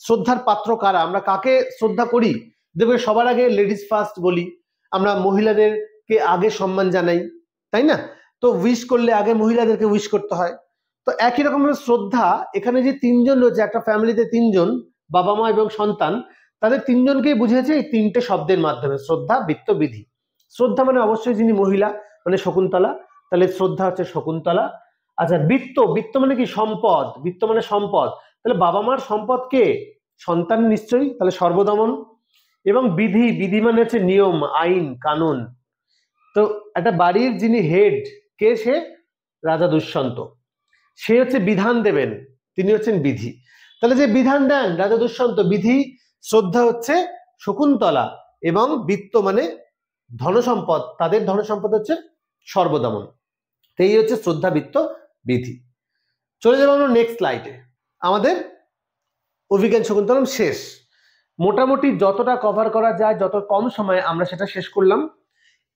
শ্রদ্ধার পাত্র কারা? আমরা কাকে শ্রদ্ধা করি? দেখবে সবার আগে লেডিস ফার্স্ট বলি, আমরা মহিলাদেরকে আগে সম্মান জানাই, তাই না? তো উইশ করলে আগে মহিলাদেরকে উইশ করতে হয়। তো একই রকমের শ্রদ্ধা, এখানে যে তিনজন রয়েছে, একটা ফ্যামিলিতে তিনজন, বাবা মা এবং সন্তান, তাদের তিনজনকেই বুঝিয়েছে এই তিনটে শব্দের মাধ্যমে, শ্রদ্ধা, বৃত্ত, বিধি। শ্রদ্ধা মানে অবশ্যই যিনি মহিলা, মানে শকুন্তলা, তাহলে শ্রদ্ধা হচ্ছে শকুন্তলা। আচ্ছা, বৃত্ত, বৃত্ত মানে কি? সম্পদ, বৃত্ত মানে সম্পদ, তাহলে বাবা মার সম্পদ কে? সন্তান নিশ্চয়ই, তাহলে সর্বদমন। এবং বিধি, বিধি মানে হচ্ছে নিয়ম, আইন, কানুন। তো একটা বাড়ির যিনি হেড, কে সে? রাজা দুষ্যন্ত, সে হচ্ছে বিধান দেবেন, তিনি হচ্ছেন বিধি। তাহলে যে বিধান দেন রাজা দুষ্যন্ত, বিধি। শ্রদ্ধা হচ্ছে শকুন্তলা, এবং বৃত্ত মানে ধনসম্পদ, তাদের ধনসম্পদ হচ্ছে সর্বদমন। তো এই হচ্ছে শ্রদ্ধা, বৃত্ত, বিধি। চলে যাবো আমরা নেক্সট স্লাইডে। আমাদের অভিজ্ঞান শকুন্তলম শেষ। মোটামুটি যতটা কভার করা যায়, যত কম সময়ে আমরা সেটা শেষ করলাম।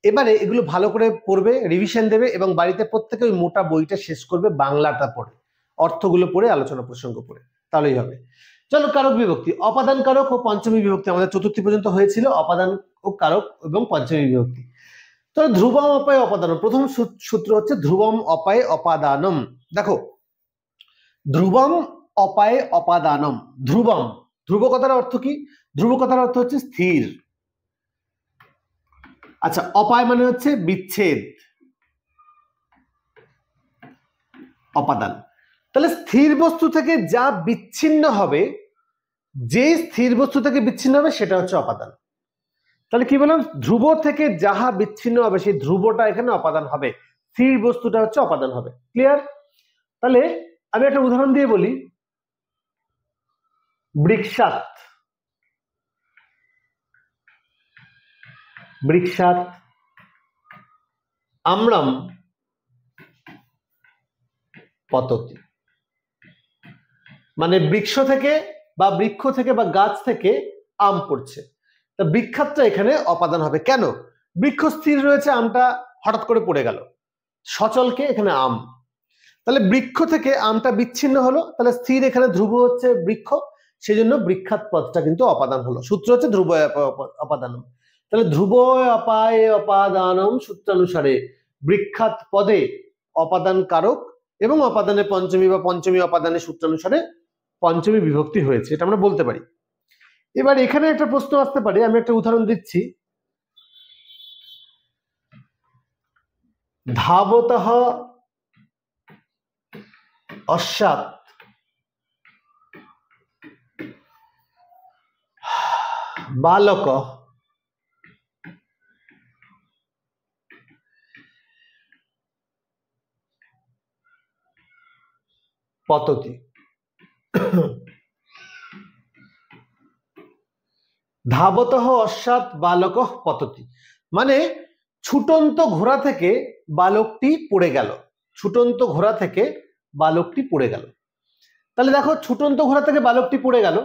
এবারে এগুলো ভালো করে পড়বে, রিভিশন দেবে, এবং বাড়িতে প্রত্যেকে ওই মোটা বইটা শেষ করবে, বাংলাটা পড়ে, অর্থগুলো পড়ে, আলোচনা প্রসঙ্গ পড়ে, তাহলেই হবে। চলো, কারক বিভক্তি, অপাদান কারক ও পঞ্চমী বিভক্তি আমাদের চতুর্থী পর্যন্ত হয়েছিল, অপাদান ও কারক এবং পঞ্চমী বিভক্তি। তো ধ্রুবম অপায় অপাদানম, প্রথম সূত্র হচ্ছে ধ্রুবম অপায় অপাদানম। দেখো, ধ্রুবম অপায় অপাদানম, ধ্রুবম, ধ্রুব কথার অর্থ কি? ধ্রুব কথার অর্থ হচ্ছে স্থির। আচ্ছা, অপায় মানে হচ্ছে বিচ্ছেদ, অপাদান। তাহলে স্থির বস্তু থেকে যা বিচ্ছিন্ন হবে, যে স্থির বস্তু থেকে বিচ্ছিন্ন হবে সেটা হচ্ছে অপাদান। তাহলে কি বললাম? ধ্রুব থেকে যাহা বিচ্ছিন্ন হবে সেই ধ্রুবটা এখানে অপাদান হবে, স্থির বস্তুটা হচ্ছে অপাদান হবে। ক্লিয়ার? তাহলে আমি একটা উদাহরণ দিয়ে বলি। বৃক্ষাত, বৃক্ষাত, আম্রম পততি, মানে বৃক্ষ থেকে বা বৃক্ষ থেকে বা গাছ থেকে আম পড়ছে। তা বৃক্ষাতটা এখানে অপাদান হবে। কেন? বৃক্ষ স্থির রয়েছে, আমটা হঠাৎ করে পড়ে গেল, সচলকে এখানে আম। তাহলে বৃক্ষ থেকে আমটা বিচ্ছিন্ন হলো, তাহলে স্থির এখানে ধ্রুব হচ্ছে বৃক্ষ, সেই জন্য বৃক্ষাত পদটা কিন্তু অপাদান হলো। সূত্র হচ্ছে ধ্রুব অপাদানম। তাহলে ধ্রুব অপায় অপাদানম সূত্রানুসারে বৃক্ষাত পদে অপাদান কারক এবং অপাদানে পঞ্চমী বা পঞ্চমী অপাদানের সূত্রানুসারে পঞ্চমী বিভক্তি হয়েছে, এটা আমরা বলতে পারি। এবার এখানে একটা প্রশ্ন আসতে পারে, আমি একটা উদাহরণ দিচ্ছি। ধাবতঃ অশ্বাৎ বালক পততি। ধাবতঃ অশ্বাৎ বালকঃ পততি, মানে ছুটন্ত ঘোড়া থেকে বালকটি পড়ে গেল। ছুটন্ত ঘোড়া থেকে বালকটি পড়ে গেল। তাহলে দেখো ছুটন্ত ঘোড়া থেকে বালকটি পড়ে গেল।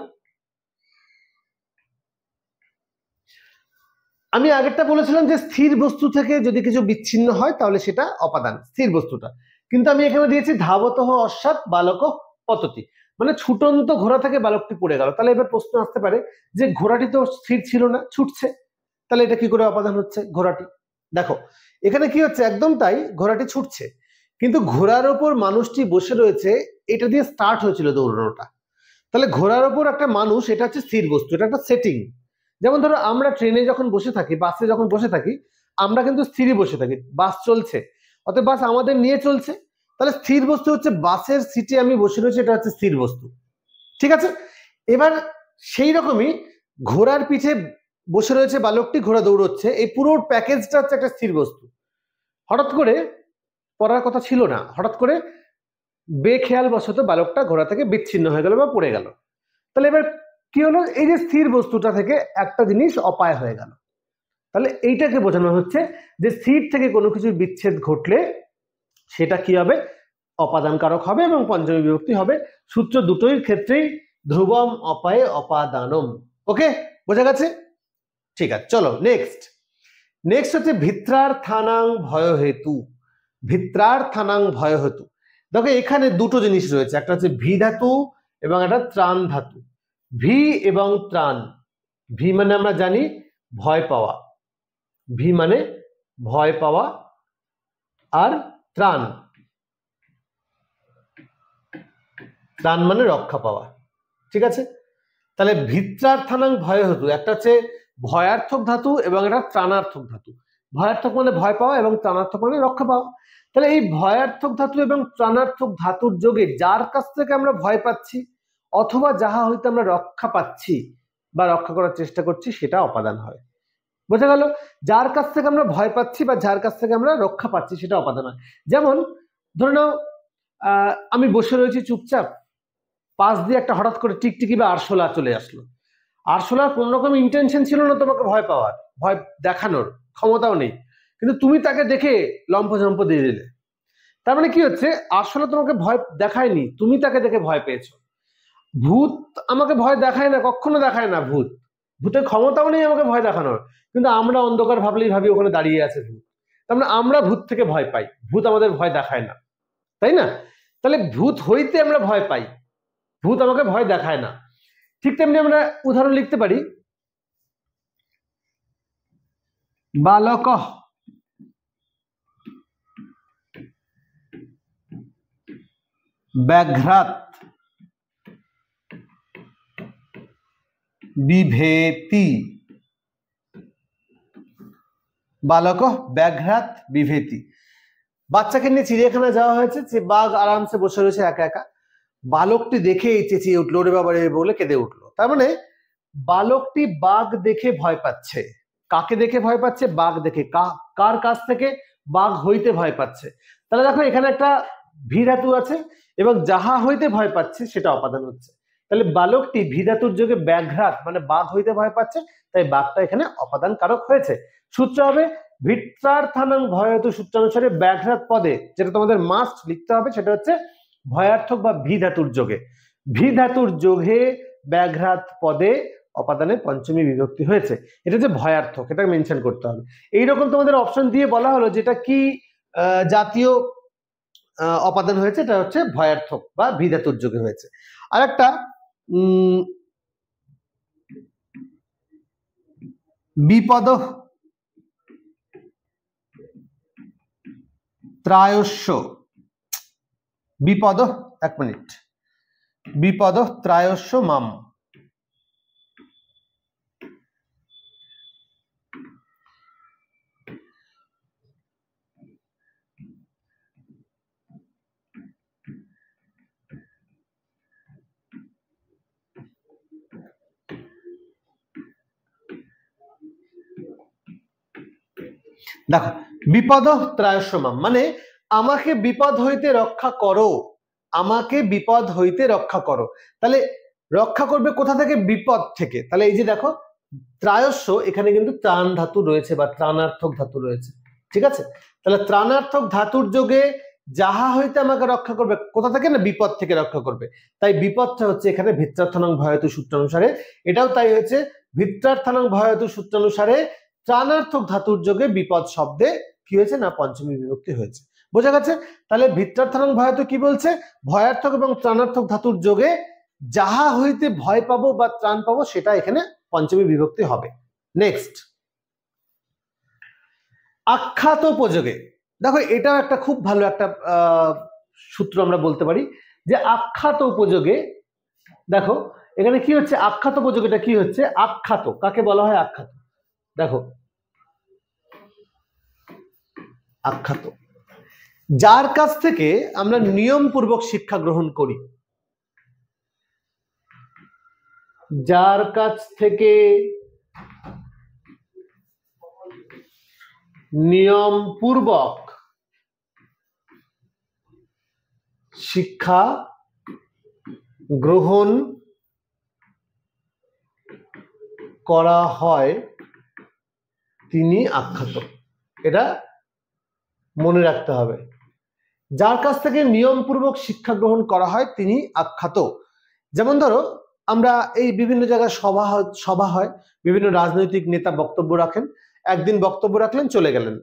আমি আগেরটা বলেছিলাম যে স্থির বস্তু থেকে যদি কিছু বিচ্ছিন্ন হয় তাহলে সেটা অপাদান, স্থির বস্তুটা। কিন্তু আমি এখানে দিয়েছি ধাবতঃ অশ্বাৎ বালকঃ পততি, মানে ছুটন্ত ঘোড়া থেকে বালকটি পড়ে গেল। তাহলে এবার প্রশ্ন আসতে পারে যে ঘোড়াটি তো স্থির ছিল না, ছুটছে, তাহলে এটা কি করে অপাদান হচ্ছে ঘোড়াটি? দেখো এখানে কি হচ্ছে, একদম তাই, ঘোড়াটি ছুটছে কিন্তু ঘোড়ার ওপর মানুষটি বসে রয়েছে, এটা দিয়ে স্টার্ট হয়েছিল দৌড়ানোটা। তাহলে ঘোড়ার ওপর একটা মানুষ, এটা হচ্ছে স্থির বস্তু, এটা একটা সেটিং। যেমন ধরো আমরা ট্রেনে যখন বসে থাকি, বাসে যখন বসে থাকি, আমরা কিন্তু স্থিরই বসে থাকি, বাস চলছে, অতএব বাস আমাদের নিয়ে চলছে। তাহলে স্থির বস্তু হচ্ছে বাসের সিটে আমি বসে রয়েছি, এটা হচ্ছে স্থির বস্তু, ঠিক আছে। এবার সেই রকমই ঘোড়ার পিঠে বসে রয়েছে বালকটি, ঘোড়া দৌড়চ্ছে, এই পুরো প্যাকেজটা হচ্ছে একটা স্থির বস্তু। হঠাৎ করে পড়ার কথা ছিল না, হঠাৎ করে বেখেয়াল বশত বালকটা ঘোড়া থেকে বিচ্ছিন্ন হয়ে গেল বা পড়ে গেল। তাহলে এবার কি হলো, এই যে স্থির বস্তুটা থেকে একটা জিনিস অপায় হয়ে গেল। তাহলে এইটাকে বোঝানো হচ্ছে যে স্থির থেকে কোনো কিছুর বিচ্ছেদ ঘটলে সেটা কি হবে, অপাদান কারক হবে এবং পঞ্চমী বিভক্তি হবে। সূত্র দুটোই ক্ষেত্রেই ধ্রুবম অপায়ে অপাদানম। ওকে, বোঝা গেছে? ঠিক আছে, চলো নেক্সট। নেক্সট হচ্ছে ভিত্রার্থানাং ভয় হেতু। ভিত্রার্থানাং ভয় হেতু, দেখো এখানে দুটো জিনিস রয়েছে, একটা হচ্ছে ভি ধাতু এবং একটা ত্রাণ ধাতু। ভি এবং ত্রাণ। ভি মানে আমরা জানি ভয় পাওয়া, ভি মানে ভয় পাওয়া, আর ত্রাণ, ত্রাণ মানে রক্ষা পাওয়া, ঠিক আছে। তাহলে ভিত্রার্থানাং ভয় হেতু, একটা হচ্ছে ভয়ার্থক ধাতু এবং একটা ত্রাণার্থক ধাতু। ভয়ার্থক মানে ভয় পাওয়া এবং ত্রাণার্থক মানে রক্ষা পাওয়া। তাহলে এই ভয়ার্থক ধাতু এবং ত্রাণার্থক ধাতুর যোগে যার কাছ থেকে আমরা ভয় পাচ্ছি অথবা যাহা হইতে আমরা রক্ষা পাচ্ছি বা রক্ষা করার চেষ্টা করছি সেটা অপাদান হয়। বোঝা গেল? যার কাছ থেকে আমরা ভয় পাচ্ছি বা যার কাছ থেকে আমরা রক্ষা পাচ্ছি সেটা অপাদান হয়। যেমন ধরে নাও আমি বসে রয়েছি চুপচাপ, পাশ দিয়ে একটা হঠাৎ করে টিকটিকি বা আরশোলা চলে আসলো। আরশোলার কোন রকম ইন্টেনশন ছিল না তোমাকে ভয় পাওয়ার, ভয় দেখানোর ক্ষমতাও নেই, কিন্তু তুমি তাকে দেখে লম্ফঝম্প দিয়ে দিলে। তার মানে কি হচ্ছে, আরশোলা তোমাকে ভয় দেখায়নি, তুমি তাকে দেখে ভয় পেয়েছো। ভূত আমাকে ভয় দেখায় না, কখনো দেখায় না ভূত, ভূতের ক্ষমতাও নেই আমাকে ভয় দেখানোর, কিন্তু আমরা অন্ধকার ভাবলেই ভাবি ওখানে দাঁড়িয়ে আছে ভূত। তার মানে আমরা ভূত থেকে ভয় পাই, ভূত আমাদের ভয় দেখায় না, তাই না? তাহলে ভূত হইতে আমরা ভয় পাই, ভূত আমাকে ভয় দেখায় না। ঠিক তেমনি আমরা উদাহরণ লিখতে পারি, বালকঃ ব্যাঘ্রাৎ বিভেতি। বালকঃ ব্যাঘ্রাৎ বিভেতি, বাচ্চাকে নিয়ে চিড়িয়াখানা যাওয়া হয়েছে, যে বাঘ আরামসে বসে রয়েছে একা একা, বালকটি দেখে চেঁচিয়ে উঠলো, রে বাবা রে বলে কেঁদে উঠলো। তার মানে বালকটি বাঘ দেখে ভয় পাচ্ছে। কাকে দেখে ভয় পাচ্ছে? বাঘ দেখে। কার কাছ থেকে? বাঘ হইতে ভয় পাচ্ছে। তাহলে দেখো এখানে একটা ভি ধাতু আছে এবং যাহা হইতে ভয় পাচ্ছে সেটা অপাদান হচ্ছে। তাহলে বালকটি ভি ধাতুর যোগে ব্যাঘ্রাত মানে বাঘ হইতে ভয় পাচ্ছে, তাই বাঘটা এখানে অপাদান কারক হয়েছে। সূত্র হবে ভিত্রার্থানাং ভয় হেতু, সূত্রানুসারে ব্যাঘ্রাত পদে, যেটা তোমাদের মাস্ট লিখতে হবে, সেটা হচ্ছে ভয়ার্থক বা ভি ধাতুর যোগে। ভি ধাতুর যোগে ব্যাঘ্রাত পদে অপাদানে পঞ্চমী বিভক্তি হয়েছে, এটা যে ভয়ার্থক, এটা মেনশন করতে হবে। এইরকম তোমাদের অপশন দিয়ে বলা হলো যেটা কি জাতীয় অপাদান হয়েছে, এটা হচ্ছে ভয়ার্থক বা ভি ধাতুর যোগে হয়েছে। আর একটা বিপদ ত্রায়স্য, বিপদ, এক মিনিট, বিপদ ত্রায়স্য মাম। দেখো বিপদ ত্রায়স্য মাম মানে আমাকে বিপদ হইতে রক্ষা করো, আমাকে বিপদ হইতে রক্ষা করো। তাহলে রক্ষা করবে কোথা থেকে? বিপদ থেকে। তাহলে এই যে দেখো ত্রায়স্য এখানে কিন্তু ত্রাণ ধাতু রয়েছে বা ত্রাণার্থক ধাতু রয়েছে, ঠিক আছে। তাহলে ত্রাণার্থক ধাতুর যোগে যাহা হইতে আমাকে রক্ষা করবে, কোথা থেকে না, বিপদ থেকে রক্ষা করবে। তাই বিপদটা হচ্ছে এখানে ভিত্রার্থানাং ভয়তু সূত্রানুসারে, এটাও তাই হয়েছে, ভিত্রার্থানাং ভয়তু সূত্রানুসারে ত্রাণার্থক ধাতুর যোগে বিপদ শব্দে কি হয়েছে না, পঞ্চমী বিভক্তি হয়েছে। বোঝা গেছে? তাহলে ভিত্রার্থানাং ভয়তু কি বলছে, ভয়ার্থক এবং ত্রাণার্থক ধাতুর যোগে যাহা হইতে ভয় পাবো বা ত্রাণ পাবো সেটা এখানে পঞ্চমী বিভক্তি হবে। নেক্সট, আখ্যাত উপযোগে। দেখো এটাও একটা খুব ভালো একটা সূত্র আমরা বলতে পারি যে আখ্যাত উপযোগে, দেখো এখানে কি হচ্ছে, আখ্যাত উপযোগীটা কি হচ্ছে, আখ্যাত কাকে বলা হয়, আখ্যাত। দেখো আখ্যাত যার কাছ থেকে আমরা নিয়মপূর্বক শিক্ষা গ্রহণ করি, যার কাছ থেকে নিয়মপূর্বক শিক্ষা গ্রহণ করা হয় তিনি আখ্যাত। এটা মনে রাখতে হবে, যার কাছ থেকে নিয়মপূর্বক শিক্ষা গ্রহণ করা হয় তিনি আখ্যাত। যেমন ধরো আমরা এই বিভিন্ন জায়গায় সভা হয়, বিভিন্ন রাজনৈতিক নেতা বক্তব্য রাখেন, একদিন বক্তব্য রাখলেন চলে গেলেন,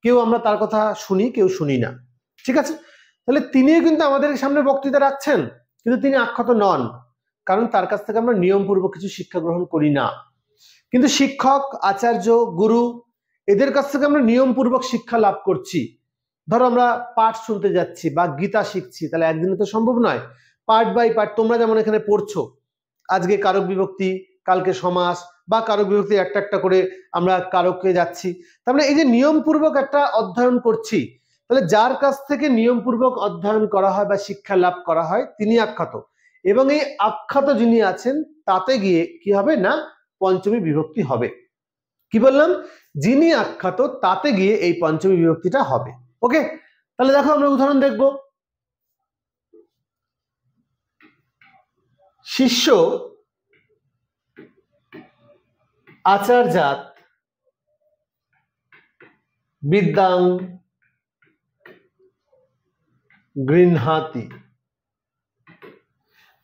কেউ আমরা তার কথা শুনি কেউ শুনি না, ঠিক আছে। তাহলে তিনিও কিন্তু আমাদের সামনে বক্তৃতা রাখছেন, কিন্তু তিনি আখ্যাত নন, কারণ তার কাছ থেকে আমরা নিয়মপূর্বক কিছু শিক্ষা গ্রহণ করি না। কিন্তু শিক্ষক, আচার্য, গুরু এদের কাছ থেকে আমরা নিয়মপূর্বক শিক্ষা লাভ করছি। ধরো আমরা পাঠ শুনতে যাচ্ছি বা গীতা শিখছি, তাহলে একদিনে তো সম্ভব নয়, পার্ট বাই পার্ট। তোমরা যেমন এখানে পড়ছো, আজকে কারক বিভক্তি, কালকে সমাস, বা কারক বিভক্তি একটা একটা করে আমরা কারকে যাচ্ছি। তার মানে এই যে নিয়মপূর্বক একটা অধ্যয়ন করছি, তাহলে যার কাছ থেকে নিয়মপূর্বক অধ্যয়ন করা হয় বা শিক্ষা লাভ করা হয় তিনি আখ্যাত। এবং এই আখ্যাত যিনি আছেন তাতে গিয়ে কি হবে না, পঞ্চমী বিভক্তি হবে। কি বললাম, যিনি আখ্যাত তাতে গিয়ে এই পঞ্চমী বিভক্তিটা হবে। ওকে, তাহলে দেখো আমরা উদাহরণ দেখব। শিষ্য আচার্যাৎ বিদ্যাং গৃহ্ণাতি।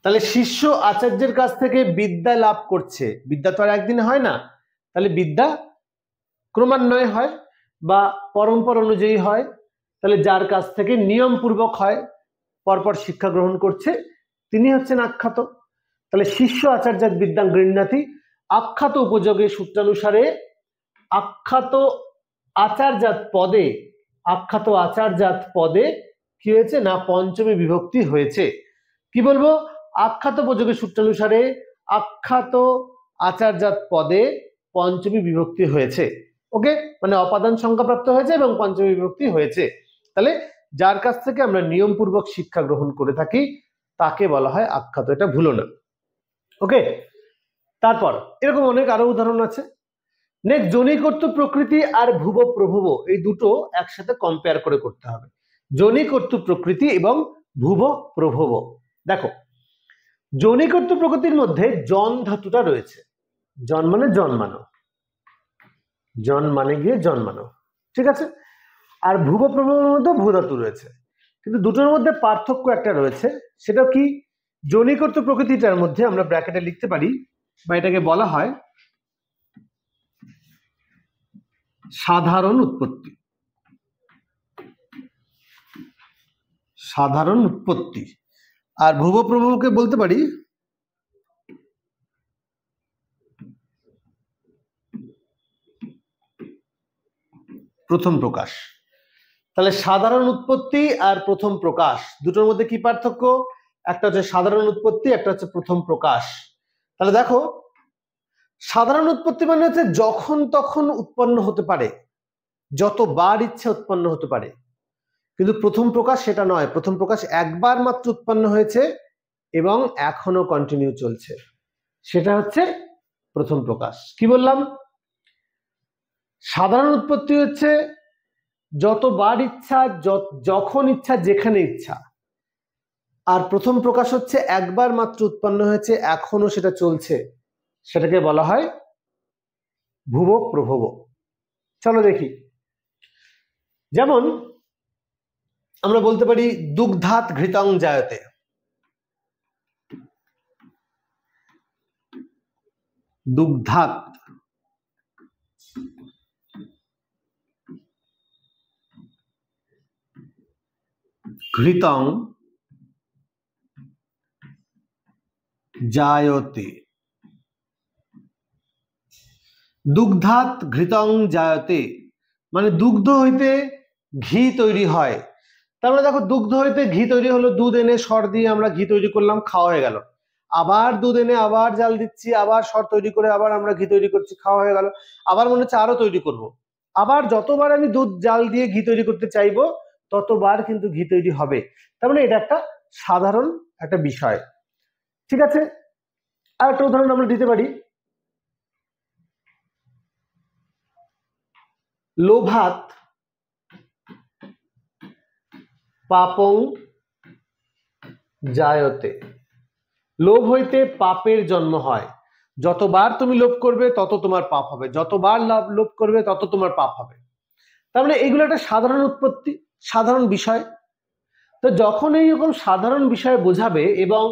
তাহলে শিষ্য আচার্যের কাছ থেকে বিদ্যা লাভ করছে, বিদ্যা তো আর একদিনে হয় না, তাহলে বিদ্যা ক্রমান্বয়ে হয় বা পরম্পরা অনুযায়ী হয়। তাহলে যার কাছ থেকে নিয়মপূর্বক হয়, পরপর শিক্ষা গ্রহণ করছে, তিনি হচ্ছেন আখ্যাত। তাহলে শিষ্য আচার্যাৎ বিদ্যাং গৃহ্ণাতি, আখ্যাত উপযোগে সূত্রানুসারে আখ্যাত আচার্যাৎ পদে, আখ্যাত আচার্যাৎ পদে কি হয়েছে না, পঞ্চমী বিভক্তি হয়েছে। কি বলবো, আখ্যাত উপযোগে সূত্রানুসারে আখ্যাত আচার্যাৎ পদে পঞ্চমী বিভক্তি হয়েছে। ওকে, মানে অপাদান সংখ্যা প্রাপ্ত হয়েছে এবং পঞ্চমী বিভক্তি হয়েছে। তাহলে যার কাছ থেকে আমরা নিয়মপূর্বক শিক্ষা গ্রহণ করে থাকি তাকে বলা হয় আখ্যাত, এটা ভুলো না। ওকে, তারপর এরকম অনেক আরো উদাহরণ আছে। নেক্সট, জনিকর্তৃ প্রকৃতি আর ভুব প্রভুব, এই দুটো একসাথে কম্পেয়ার করে করতে হবে, জনিকর্তৃ প্রকৃতি এবং ভুব প্রভুব। দেখো জনিকর্তৃ প্রকৃতির মধ্যে জন ধাতুটা রয়েছে, জন মানে জন্মানো, জন মানে গিয়ে জন্মানো, ঠিক আছে। আর ভুব প্রভুর মধ্যে ভূ ধাতু রয়েছে, কিন্তু দুটোর মধ্যে পার্থক্য একটা রয়েছে, সেটা কি, জনিকর্তৃ প্রকৃতিটার মধ্যে আমরা ব্র্যাকেটে লিখতে পারি বা এটাকে বলা হয় সাধারণ উৎপত্তি, সাধারণ উৎপত্তি। আর ভুব প্রভুকে বলতে পারি প্রথম প্রকাশ। তাহলে সাধারণ উৎপত্তি আর প্রথম প্রকাশ দুটোর মধ্যে কি পার্থক্য, একটা হচ্ছে সাধারণ উৎপত্তি, একটা হচ্ছে প্রথম প্রকাশ। তাহলে দেখো সাধারণ উৎপত্তি মানে হচ্ছে যখন তখন উৎপন্ন হতে পারে, যতবার ইচ্ছা উৎপন্ন হতে পারে। কিন্তু প্রথম প্রকাশ সেটা নয়, প্রথম প্রকাশ একবার মাত্র উৎপন্ন হয়েছে এবং এখনো কন্টিনিউ চলছে, সেটা হচ্ছে প্রথম প্রকাশ। কি বললাম, সাধারণ উৎপত্তি হচ্ছে যতবার ইচ্ছা, যখন ইচ্ছা, যেখানে ইচ্ছা। আর প্রথম প্রকাশ হচ্ছে একবার মাত্র উৎপন্ন হয়েছে, এখনো সেটা চলছে, সেটাকে বলা হয় ভুব প্রভব। চলো দেখি, যেমন আমরা বলতে পারি দুগ্ধাত ঘৃতং জায়তে। দুগ্ধাত ঘৃতং জায়তে। দুগ্ধাত ঘৃতং জায়তে মানে দুগ্ধ হইতে ঘি তৈরি হয়। তার মানে দেখো, দুগ্ধ হইতে ঘি তৈরি হলো, দুধ এনে সর দিয়ে আমরা ঘি তৈরি করলাম, খাওয়া হয়ে গেল। আবার দুধ এনে আবার জাল দিচ্ছি, আবার সর তৈরি করে আবার আমরা ঘি তৈরি করছি, খাওয়া হয়ে গেল। আবার মনে হচ্ছে আরো তৈরি করব, আবার যতবার আমি দুধ জাল দিয়ে ঘি তৈরি করতে চাইবো ততবার কিন্তু ঘি তৈরি হবে। তার মানে এটা একটা সাধারণ একটা বিষয়। ঠিক আছে, আর একটা উদাহরণ আমরা দিতে পারি, লোভাত পাপং জায়তে। লোভ হইতে পাপের জন্ম হয়। যতবার তুমি লোভ করবে তত তোমার পাপ হবে, যতবার লোভ করবে তত তোমার পাপ হবে। তার মানে এগুলো একটা সাধারণ উৎপত্তি, সাধারণ বিষয়। তো যখন এইরকম সাধারণ বিষয় বোঝাবে এবং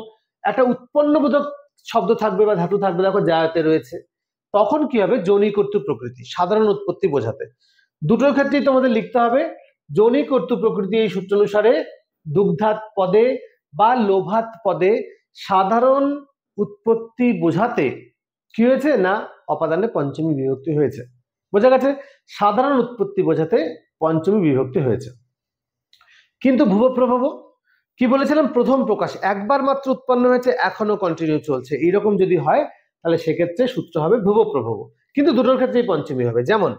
একটা উৎপন্নবোধক শব্দ থাকবে বা ধাতু থাকবে, দেখো জায়তে রয়েছে, তখন কি হবে? যোনি কর্তৃ প্রকৃতি, সাধারণ উৎপত্তি বোঝাতে। দুটোর ক্ষেত্রেই তোমাদের লিখতে হবে যোনি কর্তৃ প্রকৃতি। এই সূত্র অনুসারে দুগ্ধাত পদে বা লোভাত পদে সাধারণ উৎপত্তি বোঝাতে কি হয়েছে না অপাদানে পঞ্চমী বিভক্তি হয়েছে। বোঝা গেছে? সাধারণ উৎপত্তি বোঝাতে পঞ্চমী বিভক্তি হয়েছে। কিন্তু ভুব প্রভব কি বলেছিলাম? প্রথম প্রকাশ, একবার মাত্র উৎপন্ন হয়েছে, এখনো কন্টিনিউ চলছে। এইরকম যদি হয় তাহলে সেক্ষেত্রে সূত্র হবে ভুব প্রভব, কিন্তু দুটোর ক্ষেত্রেই পঞ্চমী হবে। যেমন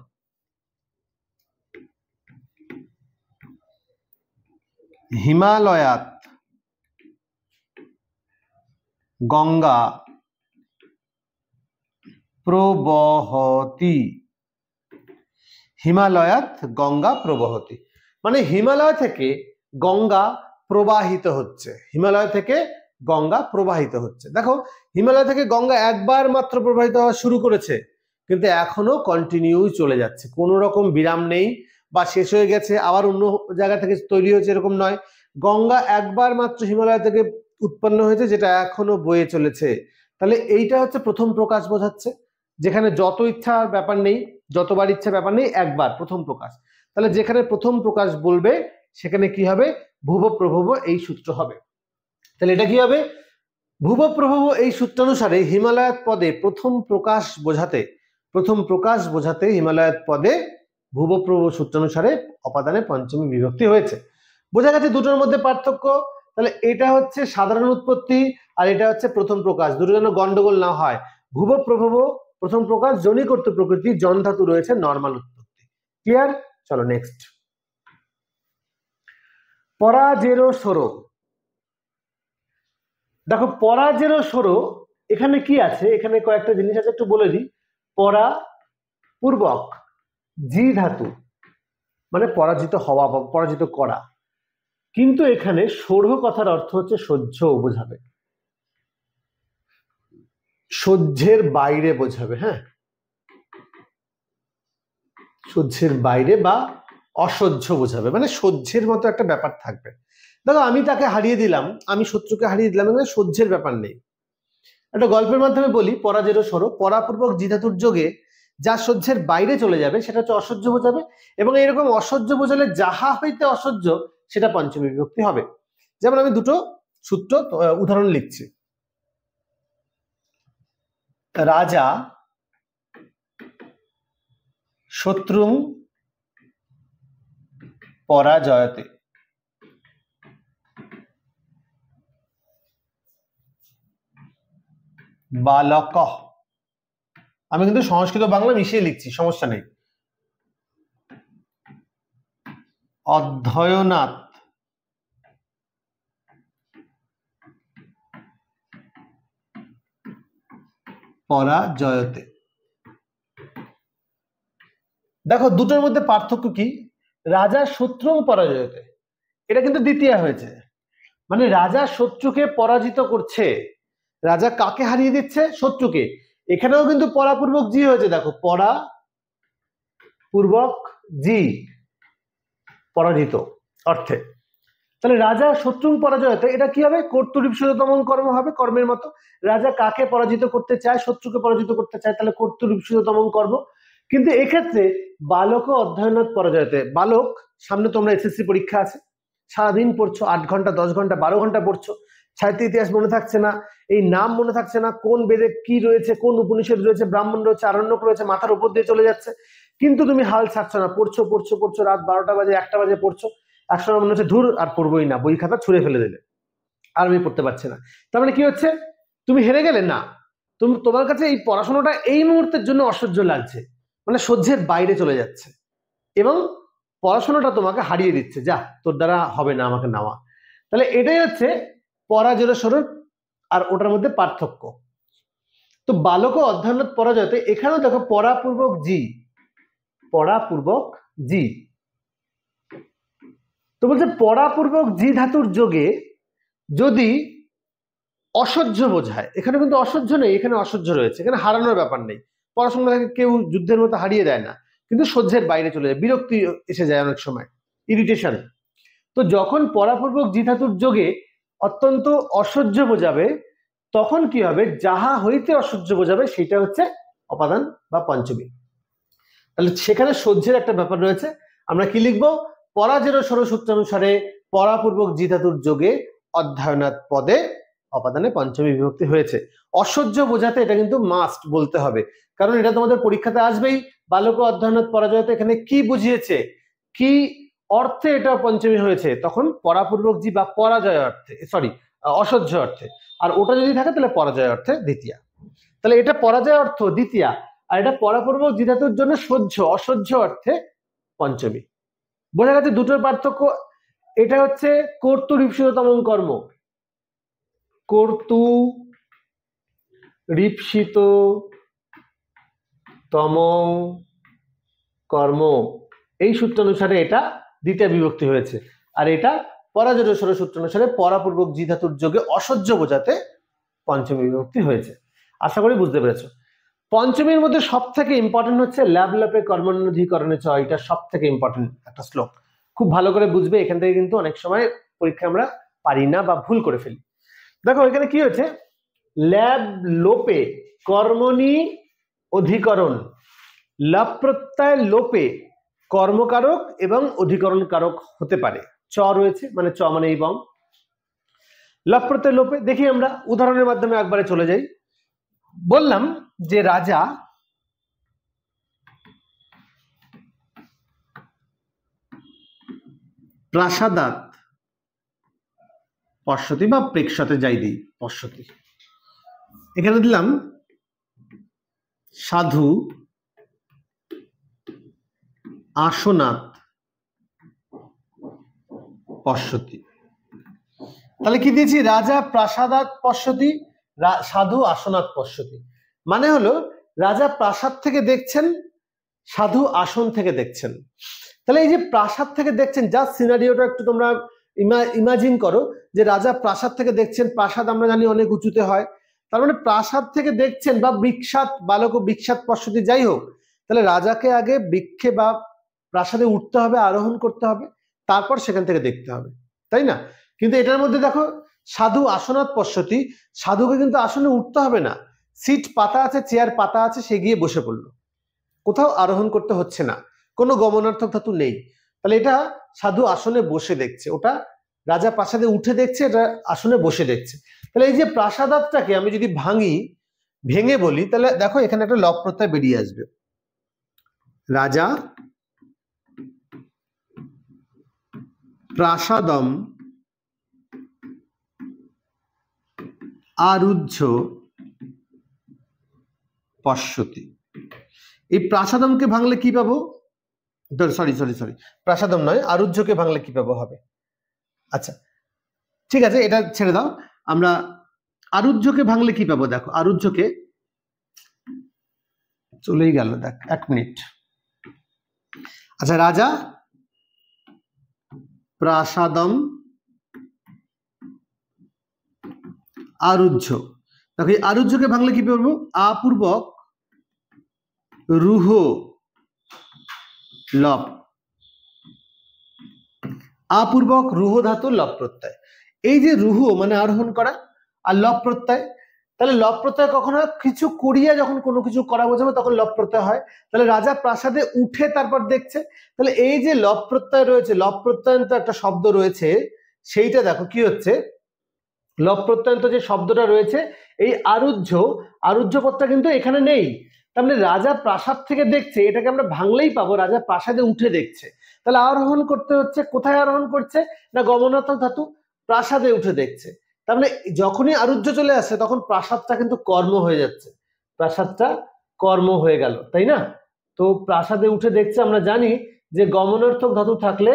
হিমালয়াত গঙ্গা প্রবহতি। হিমালয়াত গঙ্গা প্রবহতি মানে হিমালয় থেকে গঙ্গা প্রবাহিত হচ্ছে। হিমালয় থেকে গঙ্গা প্রবাহিত হচ্ছে। দেখো, হিমালয় থেকে গঙ্গা একবার মাত্র প্রবাহিত হওয়া শুরু করেছে, কিন্তু এখনো কন্টিনিউ চলে যাচ্ছে, কোনো রকম বিরাম নেই বা শেষ হয়ে গেছে আবার অন্য জায়গা থেকে তৈরি হয়েছে, এরকম নয়। গঙ্গা একবার মাত্র হিমালয় থেকে উৎপন্ন হয়েছে, যেটা এখনো বয়ে চলেছে। তাহলে এইটা হচ্ছে প্রথম প্রকাশ বোঝাচ্ছে, যেখানে যত ইচ্ছার ব্যাপার নেই, যতবার ইচ্ছা ব্যাপার নেই, একবার প্রথম প্রকাশ। তাহলে যেখানে প্রথম প্রকাশ বলবে সেখানে কি হবে? ভুব প্রভব এই সূত্র হবে। তাহলে এটা কি হবে? ভুব প্রভব এই সূত্রানুসারে হিমালয়াত পদে প্রথম প্রকাশ বোঝাতে হিমালয়াত পদে ভুব প্রভব সূত্রানুসারে অপাদানে পঞ্চমী বিভক্তি হয়েছে। বোঝা গেছে দুটোর মধ্যে পার্থক্য? তাহলে এটা হচ্ছে সাধারণ উৎপত্তি আর এটা হচ্ছে প্রথম প্রকাশ, দুটো যেন গন্ডগোল না হয়। ভুব প্রভব প্রথম প্রকাশ, যোনি কর্তৃ প্রকৃতি, জন ধাতু রয়েছে, নর্মাল উৎপত্তি। ক্লিয়ার? চলো নেক্সট। পরাজেরো সরো। দেখো, পরাজেরো সরো এখানে কি আছে? এখানে কয়েকটা জিনিস আছে, একটু বলে দিই। পরা পূর্বক জি ধাতু মানে পরাজিত হওয়া বা পরাজিত করা, কিন্তু এখানে সরো কথার অর্থ হচ্ছে সহ্য বোঝাবে, সহ্যের বাইরে বোঝাবে। হ্যাঁ, সহ্যের বাইরে বা অসহ্য বোঝাবে, মানে সহ্যের মতো একটা ব্যাপার থাকবে। দেখো, আমি তাকে হারিয়ে দিলাম, আমি শত্রুকে হারিয়ে দিলাম, এখানে সহ্যের ব্যাপার নেই। একটা গল্পের মাধ্যমে বলি, পরাজেরো সরো, পরাপূর্বক জি ধাতুর যোগে যা সহ্যের বাইরে চলে যাবে সেটা হচ্ছে অসহ্য বোঝাবে, এবং এরকম অসহ্য বোঝালে যাহা হইতে অসহ্য সেটা পঞ্চমী বিভক্তি হবে। যেমন আমি দুটো সূত্র উদাহরণ লিখছি। রাজা শত্রুং পরাজয়তে। বালক, আমি কিন্তু সংস্কৃত বাংলা মিশিয়ে লিখছি, সমস্যা নেই। অধ্যয়নাৎ পরাজয়তে। দেখো, দুটোর মধ্যে পার্থক্য কি? রাজা শত্রু পরাজয়তে, এটা কিন্তু দ্বিতীয় হয়েছে, মানে রাজা শত্রুকে পরাজিত করছে। রাজা কাকে হারিয়ে দিচ্ছে? শত্রুকে। এখানেও কিন্তু পরাপূর্বক জি হয়েছে, দেখো পরা পূর্বক জি, পরাজিত অর্থে। তাহলে রাজা শত্রুং পরাজয়তে, এটা কি হবে? কর্তৃপ্সুততম কর্ম হবে, কর্মের মতো। রাজা কাকে পরাজিত করতে চায়? শত্রুকে পরাজিত করতে চায়, তাহলে কর্তৃপ্সুততম কর্ম। কিন্তু এক্ষেত্রে বালক অধ্যয়নত পরাজয়তে, বালক, সামনে তোমরা এসএসসি পরীক্ষা আছে, সারাদিন পড়ছো, 8 ঘন্টা 10 ঘন্টা 12 ঘন্টা পড়ছো, সাহিত্য ইতিহাস মনে থাকছে না, এই নাম মনে থাকছে না, কোন বেদে কি রয়েছে, কোন উপনিষদ রয়েছে, ব্রাহ্মণ রয়েছে, আরণ্যক রয়েছে, মাথার উপর দিয়ে চলে যাচ্ছে, কিন্তু তুমি হাল ছাড়ছো না, পড়ছো পড়ছো পড়ছো, রাত 12টা বাজে 1টা বাজে পড়ছো, একসময় মনে হচ্ছে ধুর আর পড়বোই না, বই খাতা ছুঁড়ে ফেলে দিলে, আর আমি পড়তে পারছি না। তার মানে কি হচ্ছে? তুমি হেরে গেলে না, তোমার কাছে এই পড়াশোনাটা এই মুহূর্তের জন্য অসহ্য লাগছে, মানে সহ্যের বাইরে চলে যাচ্ছে, এবং পড়াশোনাটা তোমাকে হারিয়ে দিচ্ছে, যা তোর দ্বারা হবে না, আমাকে নেওয়া। তাহলে এটাই হচ্ছে পরাজয় স্বরূপ আর ওটার মধ্যে পার্থক্য। তো বালক অধ্যয়নত পরাজয়তে, এখানেও দেখো পরাপূর্বক জি, পরাপূর্বক জি। তো বলছে পরাপূর্বক জি ধাতুর যোগে যদি অসহ্য বোঝায়, এখানে কিন্তু অসহ্য নেই, এখানে অসহ্য রয়েছে, এখানে হারানোর ব্যাপার নেই। পড়াশোনাটাকে কেউ যুদ্ধের মতো হারিয়ে দেয় না, কিন্তু সহ্যের বাইরে চলে যায়, বিরক্তি এসে যায় অনেক সময়, ইরিটেশন। তো যখন পরাপূর্বক জি ধাতুর যোগে অত্যন্ত অসহ্য বোঝাবে, তখন কি হবে? যাহা হইতে অসহ্য বোঝাবে সেটা হচ্ছে অপাদান বা পঞ্চমী। তাহলে সেখানে সহ্যের একটা ব্যাপার রয়েছে। আমরা কি লিখবো? পরাজের সূত্রানুসারে পরাপূর্বক জি ধাতুর যোগে অধ্যয়নাৎ পদে অপাদানে পঞ্চমী বিভক্তি হয়েছে। অসহ্য বোঝাতে এটা কিন্তু মাস্ট বলতে হবে, কারণ এটা তোমাদের পরীক্ষাতে আসবেই। বালক অধ্যয়নাৎ পরাজয়তে এখানে কি বুঝিয়েছে, কি অর্থে এটা পঞ্চমী হয়েছে, তখন পরাপূর্বক জি বা পরাজয় অর্থে, সরি অসহ্য অর্থে, আর ওটা যদি থাকে তাহলে পরাজয় অর্থে দ্বিতীয়া। তাহলে এটা পরাজয় অর্থ দ্বিতীয়া, আর এটা পরাপূর্বক জি ধাতুর জন্য সহ্য, অসহ্য অর্থে পঞ্চমী। বোঝা গেছে দুটোর পার্থক্য? এটা হচ্ছে কর্তৃপ্সিততম কর্ম, কর্তৃপ্সিততম কর্ম, এই সূত্র অনুসারে এটা দ্বিতীয় বিভক্তি হয়েছে, আর এটা পরাজয় সূত্র অনুসারে পরাপূর্বক জি ধাতুর যোগে অসহ্য বোঝাতে পঞ্চমী বিভক্তি হয়েছে। আশা করি বুঝতে পেরেছো। পঞ্চমীর মধ্যে সব থেকে ইম্পর্টেন্ট হচ্ছে ল্যাব ল্যাপে কর্মোন্নধিকরণে চ, এটা সব থেকে ইম্পর্টেন্ট একটা শ্লোক, খুব ভালো করে বুঝবে। এখান থেকে কিন্তু অনেক সময় পরীক্ষায় আমরা পারি না বা ভুল করে ফেলি। দেখো এখানে কি হচ্ছে, ল্যাব লোপে কর্মণি অধিকরণ, লাভ প্রত্যয় লোপে কর্মকারক এবং অধিকরণ কারক হতে পারে, চ রয়েছে, মানে চ মানে এবং। লাভ প্রত্যয় লোপে দেখি আমরা উদাহরণের মাধ্যমে একবারে চলে যাই। বললাম যে রাজা প্রাসাদাৎ পশ্যতি, বা প্রেক্ষতে যাই দিই পশ্যতি, এখানে দিলাম সাধু আসনাৎ পশ্যতি। তাহলে কি দিয়েছি? রাজা প্রাসাদাৎ পশ্যতি, সাধু আসনাৎ পশ্যতি। মানে হলো রাজা প্রাসাদ থেকে দেখছেন, সাধু আসন থেকে দেখছেন। তাহলে এই যে প্রাসাদ থেকে দেখছেন, জাস্ট সিনারিওটা একটু তোমরা ইমাজিন করো, যে রাজা প্রাসাদ থেকে দেখছেন, প্রাসাদ আমরা জানি অনেক উঁচুতে হয়, তার মানে প্রাসাদ থেকে দেখছেন, বা বৃক্ষাত বালক বৃক্ষাত পশ্যতি, যাই হোক, তাহলে রাজাকে আগে বৃক্ষে বা প্রাসাদে উঠতে হবে, আরোহণ করতে হবে, তারপর সেখান থেকে দেখতে হবে, তাই না? কিন্তু এটার মধ্যে দেখো সাধু আসনাৎ পশ্যতি, সাধুকে কিন্তু আসনে উঠতে হবে না, সিট পাতা আছে, চেয়ার পাতা আছে, সে গিয়ে বসে পড়লো, কোথাও আরোহণ করতে হচ্ছে না, কোনো গমনার্থক ধাতু নেই। তাহলে এটা সাধু আসনে বসে দেখছে, ওটা রাজা প্রাসাদে উঠে দেখছে, এটা আসনে বসে দেখছে। তাহলে এই যে প্রাসাদাতটাকে আমি যদি ভেঙে বলি, তাহলে দেখো এখানে একটা লব প্রত্যয় বেরিয়ে আসবে, রাজা প্রাসাদম আরুহ্য পশ্যতি। এই প্রাসাদমকে ভাঙলে কি পাবো? সরি, প্রাসাদম নয়, আরুহ্যকে ভাঙলে কি পাবো হবে? আচ্ছা ঠিক আছে, এটা ছেড়ে দাও, আমরা আরুহ্যকে ভাঙলে কি পাবো? দেখো আরুহ্যকে, চলেই গেল, দেখ 1 মিনিট। আচ্ছা, রাজা প্রাসাদম আরুহ্য, দেখো এই আরুহ্যকে ভাঙলে কি বলবো? আপূর্বক রুহ লব, আপূর্বক রুহ ধাতু লব প্রত্যয়। এই যে রুহ মানে আরোহণ করা, আর লব প্রত্যয়, তাহলে লব প্রত্যয় কখনো কিছু করিয়া যখন কোনো কিছু করা বোঝাবে তখন লব প্রত্যয় হয়। তাহলে রাজা প্রাসাদে উঠে তারপর দেখছে, তাহলে এই যে লব প্রত্যয় রয়েছে, লব প্রত্যয়ন্ত একটা শব্দ রয়েছে, সেইটা দেখো কি হচ্ছে, লব প্রত্যয়ন্ত যে শব্দটা রয়েছে এই আরুহ্য, আরুহ্য পদটা কিন্তু এখানে নেই। তার মানে রাজা প্রাসাদ থেকে দেখছে, এটাকে আমরা ভাঙলেই পাবো রাজা প্রাসাদে উঠে দেখছে। তাহলে আরোহণ করতে হচ্ছে, কোথায় আরোহণ করছে না গমনাত্মক ধাতু, প্রাসাদে উঠে দেখছে। তার মানে যখনই আরুহ্য চলে আসে তখন প্রাসাদটা কিন্তু কর্ম হয়ে যাচ্ছে, প্রাসাদটা কর্ম হয়ে গেল, তাই না? তো প্রাসাদে উঠে দেখছে, আমরা জানি যে গমনার্থক ধাতু থাকলে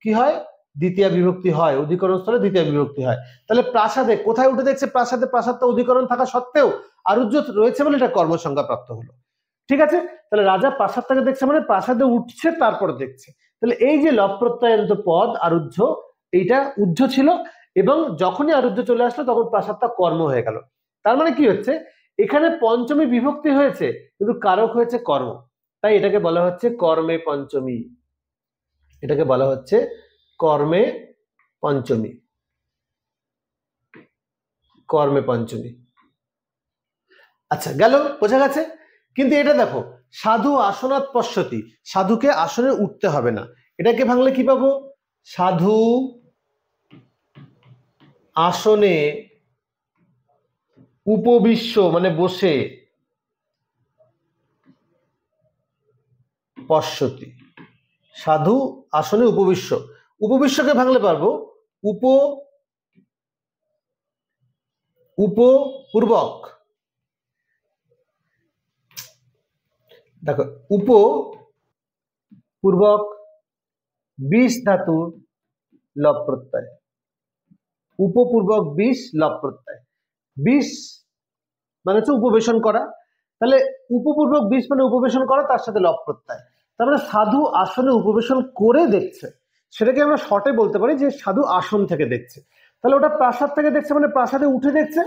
কি হয়, দ্বিতীয় বিভক্তি হয়, অধিকরণ স্থলে দ্বিতীয় বিভক্তি হয়। তাহলে প্রাসাদে কোথায় উঠে দেখছে, প্রাসাদে, প্রাসাদটা অধিকরণ থাকা সত্ত্বেও আরুহ্য রয়েছে বলে এটা কর্মসংজ্ঞা প্রাপ্ত হলো। ঠিক আছে, তাহলে রাজা প্রাসাদটাকে দেখছে মানে প্রাসাদে উঠছে তারপর দেখছে। তাহলে এই যে লব প্রত্যয়ন্ত পদ আরুহ্য, এইটা উহ্য ছিল এবং যখনই আরুহ্য চলে আসলো তখন প্রাসাদটা কর্ম হয়ে গেল। তার মানে কি হচ্ছে, এখানে পঞ্চমী বিভক্তি হয়েছে কিন্তু কারক হয়েছে কর্ম, তাই এটাকে বলা হচ্ছে কর্মে পঞ্চমী, এটাকে বলা হচ্ছে কর্মে পঞ্চমী, কর্মে পঞ্চমী। আচ্ছা গেল, বোঝা গেছে। কিন্তু এটা দেখো সাধু আসনাৎ পশ্যতি, সাধুকে আসনে উঠতে হবে না, এটাকে ভাঙলে কি পাবো, সাধু আসনে উপবিশ্য মানে বসে পশ্যতি, সাধু আসনে উপবিশ্য, উপবিশ্বকে ভাঙলে পারবো উপ, উপপূর্বক, দেখো উপপূর্বক বিষ ধাতু লব প্রত্যয়, উপপূর্বক বিষ লব প্রত্যয়, বিষ মানে হচ্ছে উপবেশন করা, তাহলে উপপূর্বক বিষ মানে উপবেশন করা, তার সাথে লব প্রত্যয়। তার মানে সাধু আসনে উপবেশন করে দেখছে, সেটাকে আমরা শর্টে বলতে পারি যে সাধু আসন থেকে দেখছে। তাহলে ওটা প্রাসাদ থেকে দেখছে মানে প্রাসাদে উঠে দেখছে,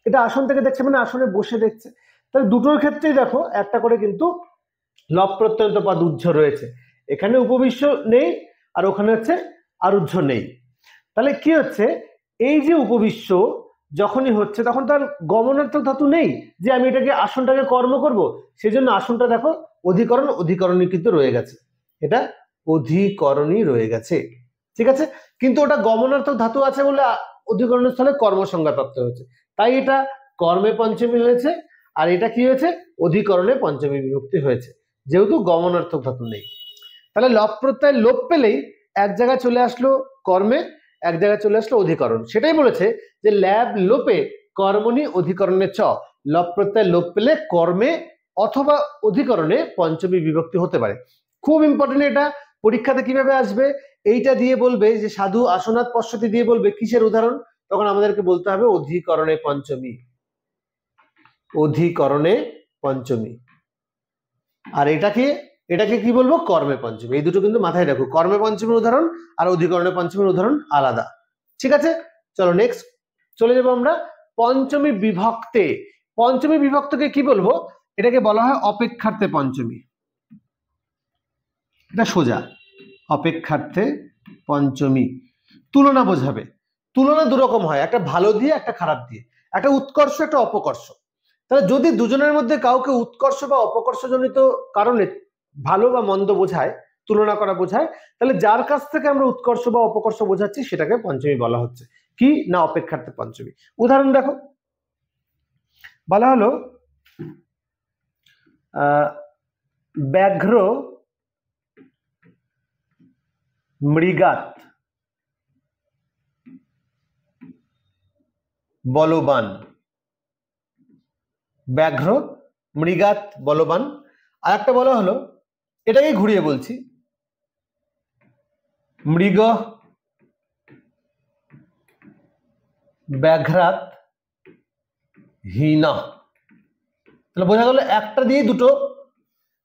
এটা আসন থেকে দেখছে মানে আসনে বসে দেখছে। তাহলে দুটোর ক্ষেত্রেই দেখো একটা করে কিন্তু লব প্রত্যয়ন্ত পদ উহ্য রয়েছে, এখানে উপবিশ্য নেই আর ওখানে হচ্ছে আরুহ্য নেই। তাহলে কি হচ্ছে, এই যে উপবিশ্য যখনই হচ্ছে তখন তার গমনার্থক ধাতু নেই যে আমি এটাকে আসনটাকে কর্ম করব, সেজন্য আসনটা দেখো অধিকরণ, অধিকরণী কিন্তু রয়ে গেছে, এটা অধিকরণী রয়ে গেছে। ঠিক আছে, কিন্তু ওটা গমনার্থক ধাতু আছে বলে অধিকরণের স্থলে কর্মসংজ্ঞা প্রাপ্ত হয়েছে, তাই এটা কর্মে পঞ্চমী হয়েছে, আর এটা কি হয়েছে, অধিকরণে পঞ্চমী বিভক্তি হয়েছে, যেহেতু গমনার্থক ধাতু নেই। তাহলে লব প্রত্যয় লোপ পেলেই এক জায়গায় চলে আসলো কর্মে, এক জায়গায় চলে আসলো অধিকরণ। সেটাই বলেছে যে ল্যাব লোপে কর্মণি অধিকরণে চ, লব প্রত্যয় লোপ পেলে কর্মে অথবা অধিকরণে পঞ্চমী বিভক্তি হতে পারে। খুব ইম্পর্টেন্ট, এটা পরীক্ষাতে কিভাবে আসবে, এইটা দিয়ে বলবে যে সাধু আসনাৎ পশ্যতি দিয়ে বলবে কিসের উদাহরণ, তখন আমাদেরকে বলতে হবে অধিকরণে পঞ্চমী, অধিকরণে পঞ্চমী। আর এটাকে এটাকে কি বলবো, কর্মে পঞ্চমী। এই দুটো কিন্তু মাথায় রাখো, কর্মে পঞ্চমীর উদাহরণ আর অধিকরণে পঞ্চমীর উদাহরণ আলাদা। ঠিক আছে, চলো নেক্সট চলে যাবো আমরা পঞ্চমী বিভক্তে। পঞ্চমী বিভক্তকে কি বলবো, এটাকে বলা হয় অপেক্ষার্থে পঞ্চমী, এটা সোজা, অপেক্ষার্থে পঞ্চমী। তুলনা বোঝাবে, তুলনা দুরকম হয়, একটা ভালো দিয়ে একটা খারাপ দিয়ে, একটা উৎকর্ষ একটা অপকর্ষ। তাহলে যদি দুজনের মধ্যে কাউকে উৎকর্ষ বা অপকর্ষজনিত কারণে ভালো বা মন্দ বোঝায়, তুলনা করা বোঝায়, তাহলে যার কাছ থেকে আমরা উৎকর্ষ বা অপকর্ষ বোঝাচ্ছি সেটাকে পঞ্চমী বলা হচ্ছে, কি না অপেক্ষার্থে পঞ্চমী। উদাহরণ দেখো, বলা হলো ব্যাঘ্র মৃগাত বলবান, ব্যাঘ্র মৃগাত বলবান। আর একটা বলা হলো, এটাকে ঘুরিয়ে বলছি, মৃগ ব্যাঘ্রাত হীনা। তাহলে বোঝা গেল একটা দিয়ে দুটো।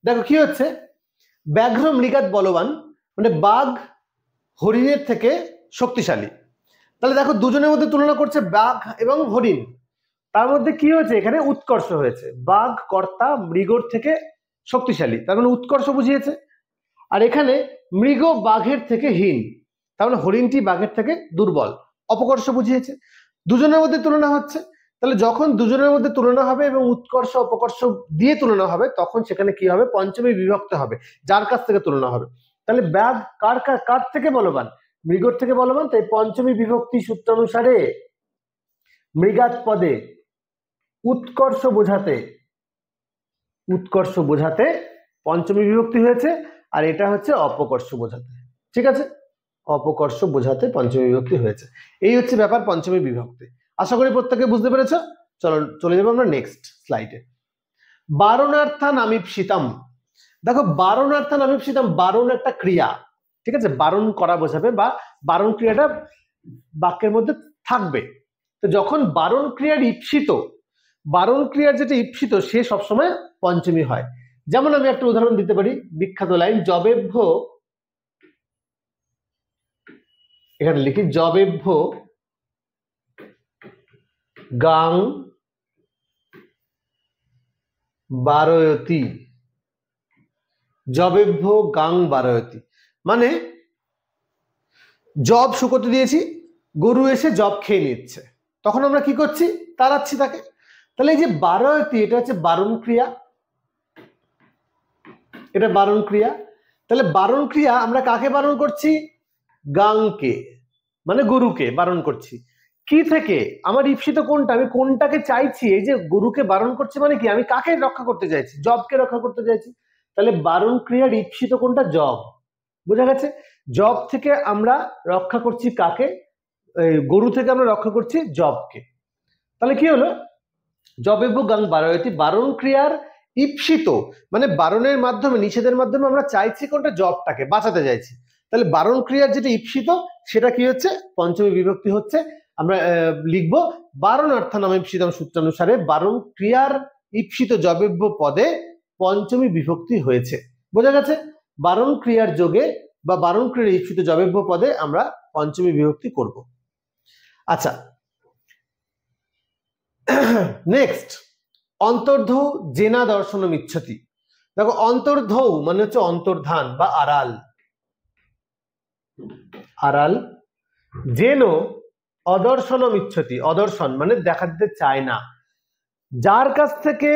দেখো কি হচ্ছে, ব্যাঘ্র মৃগাত বলবান মানে বাঘ হরিণের থেকে শক্তিশালী। তাহলে দেখো দুজনের মধ্যে তুলনা করছে বাঘ এবং হরিণ, তার মধ্যে কি হয়েছে, এখানে উৎকর্ষ হয়েছে, বাঘ কর্তা মৃগর থেকে শক্তিশালী, তার মানে উৎকর্ষ বুঝিয়েছে। আর এখানে মৃগ বাঘের থেকে হীন, তার মানে হরিণটি বাঘের থেকে দুর্বল, অপকর্ষ বুঝিয়েছে। দুজনের মধ্যে তুলনা হচ্ছে, তাহলে যখন দুজনের মধ্যে তুলনা হবে এবং উৎকর্ষ অপকর্ষ দিয়ে তুলনা হবে তখন সেখানে কি হবে, পঞ্চমী বিভক্ত হবে, যার কাছ থেকে তুলনা হবে। তাহলে বাঘ কার থেকে বলবান, মৃগর থেকে বলবান, তাই পঞ্চমী বিভক্তি সূত্রানুসারে মৃগাত পদে উৎকর্ষ বোঝাতে পঞ্চমী বিভক্তি হয়েছে, আর এটা হচ্ছে অপকর্ষ বোঝাতে। ঠিক আছে, অপকর্ষ বোঝাতে পঞ্চমী বিভক্তি হয়েছে। এই হচ্ছে ব্যাপার পঞ্চমী বিভক্তি। আশা করি প্রত্যেকে বুঝতে পেরেছো। চলো চলে যাবো আমরা নেক্সট স্লাইডে। বারণার্থান আমিপ্সিতম। দেখো বারণার্থান আমিপ্সিতম, বারণ একটা ক্রিয়া, ঠিক আছে, বারণ করা বোঝাবে বা বারণ ক্রিয়াটা বাক্যের মধ্যে থাকবে। তো যখন বারণ ক্রিয়ার ঈপ্সিত, বারণ ক্রিয়ার যেটা ঈপ্সিত সে সবসময় পঞ্চমী হয়। যেমন আমি একটা উদাহরণ দিতে পারি, বিখ্যাত লাইন, যবেভ্য, এখানে লিখি যবেভ্য গাং বারয়তি, যবেভ্য গাং বারয়তি, মানে জব শুকোতে দিয়েছি, গরু এসে জব খেয়ে নিচ্ছে, তখন আমরা কি করছি, তাড়াচ্ছি তাকে। তাহলে এই যে বারয়তি, এটা হচ্ছে বারণ ক্রিয়া, এটা বারণ ক্রিয়া। তাহলে বারণ ক্রিয়া আমরা কাকে বারণ করছি, গাংকে, মানে গরুকে বারণ করছি। কি থেকে, আমার ঈপ্সিত কোনটা, আমি কোনটাকে চাইছি, এই যে গরুকে বারণ করছে মানে কি, আমি কাকে রক্ষা করতে চাইছি, জবকে রক্ষা করতে চাইছি। তাহলে বারণ ক্রিয়ার ঈপ্সিত কোনটা, জব, বোঝা গেছে। জব থেকে আমরা রক্ষা করছি কাকে, গরু থেকে আমরা রক্ষা করছি জবকে। তাহলে কি হলো, যবেভ্য গাং বারয়তি, বারণ ক্রিয়ার ঈপ্সিত, মানে বারণের মাধ্যমে, নিষেধের মাধ্যমে আমরা চাইছি কোনটা, জবটাকে বাঁচাতে চাইছি। তাহলে বারণ ক্রিয়ার যেটা ঈপ্সিত সেটা কি হচ্ছে, পঞ্চমী বিভক্তি হচ্ছে। আমরা লিখবো বারণার্থান আমিপ্সিতম সূত্রানুসারে বারণ ক্রিয়ার ঈপ্সিত যবেভ্য পদে পঞ্চমী বিভক্তি হয়েছে। বোঝা গেছে, বারণ ক্রিয়ার যোগে বা বারণ ক্রিয়ার ঈপ্সিত যবেভ্য পদে আমরা পঞ্চমী বিভক্তি করব। আচ্ছা, নেক্সট, অন্তর্ধৌ জেনা দর্শনম ইচ্ছতি। দেখো অন্তর্ধৌ মানে হচ্ছে অন্তর্ধান বা আড়াল, আড়াল, যেন অদর্শনম ইচ্ছতি, অদর্শন মানে দেখাতে চায় না, যার কাছ থেকে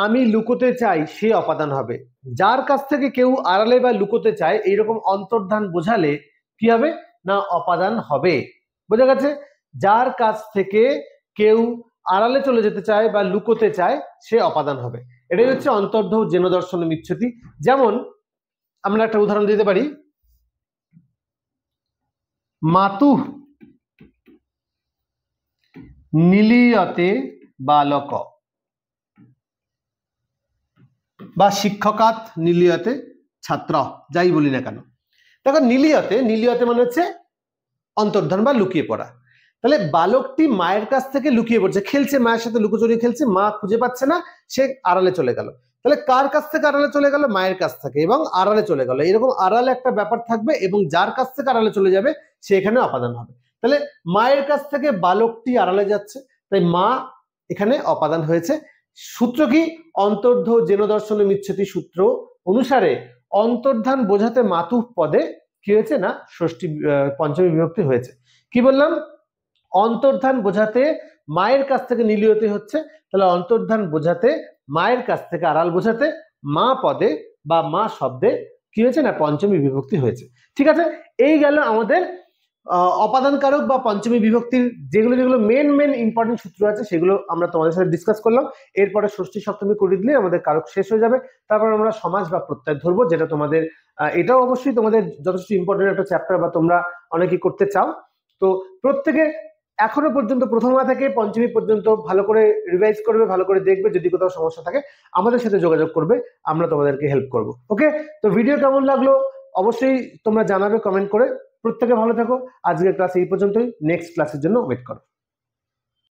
আমি লুকোতে চাই সে অপাদান হবে, যার কাছ থেকে কেউ আড়ালে বা লুকোতে চায় এইরকম অন্তর্ধান বোঝালে কি হবে না, অপাদান হবে। বোঝা গেছে, যার কাছ থেকে কেউ আড়ালে চলে যেতে চায় বা লুকোতে চায় সে অপাদান হবে, এটাই হচ্ছে অন্তর্ধৌ যেন দর্শনম ইচ্ছতি। যেমন আমরা একটা উদাহরণ দিতে পারি, মাতুঃ নিলীয়তে বালক, বা শিক্ষকাৎ নিলীয়তে ছাত্র, যাই বলি না কেন। দেখো নিলীয়তে, নিলীয়তে মানে হচ্ছে অন্তর্ধান বা লুকিয়ে পড়া। তাহলে বালকটি মায়ের কাছ থেকে লুকিয়ে পড়ছে, খেলছে, মায়ের সাথে লুকোচুরি খেলছে, মা খুঁজে পাচ্ছে না, সে আড়ালে চলে গেল। তাহলে কার কাছ থেকে আড়ালে চলে গেল, মায়ের কাছ থেকে, এবং আড়ালে চলে গেল, এরকম আড়ালে একটা ব্যাপার থাকবে, এবং যার কাছ থেকে আড়ালে চলে যাবে সে এখানে অপাদান হবে। তাহলে মায়ের কাছ থেকে বালকটি আড়ালে যাচ্ছে, তাই মা এখানে অপাদান হয়েছে। সূত্র কি, অন্তর্ধৌ যেন দর্শনম ইচ্ছতি সূত্র অনুসারে অন্তর্ধান বোঝাতে মাতুঃ পদে কি হয়েছে না, ষষ্ঠী পঞ্চমী বিভক্তি হয়েছে। কি বললাম, অন্তর্ধান বোঝাতে মায়ের কাছ থেকে নিলীয়তে হচ্ছে, তাহলে অন্তর্ধান বোঝাতে মায়ের কাছ থেকে আড়াল বোঝাতে মা পদে বা মা শব্দে কি হয়েছে না, পঞ্চমী বিভক্তি হয়েছে। ঠিক আছে, এই গেল আমাদের অপাদান কারক বা পঞ্চমী বিভক্তির যেগুলো যেগুলো মেন ইম্পর্টেন্ট সূত্র আছে সেগুলো আমরা তোমাদের সাথে ডিসকাস করলাম। এরপরে ষষ্ঠী সপ্তমী করে দিলে আমাদের কারক শেষ হয়ে যাবে, তারপর আমরা সমাজ বা প্রত্যয় ধরবো, যেটা তোমাদের এটাও অবশ্যই তোমাদের যথেষ্ট ইম্পর্টেন্ট একটা চ্যাপ্টার বা তোমরা অনেকেই করতে চাও। তো প্রত্যেকে এখনো পর্যন্ত প্রথমা থেকে পঞ্চমী পর্যন্ত ভালো করে রিভাইজ করবে, ভালো করে দেখবে, যদি কোথাও সমস্যা থাকে আমাদের সাথে যোগাযোগ করবে, আমরা তোমাদেরকে হেল্প করব। ওকে, তো ভিডিও কেমন লাগলো অবশ্যই তোমরা জানাবে কমেন্ট করে। প্রত্যেকে ভালো থাকো, আজকের ক্লাস এই পর্যন্তই, নেক্সট ক্লাসের জন্য ওয়েট করো।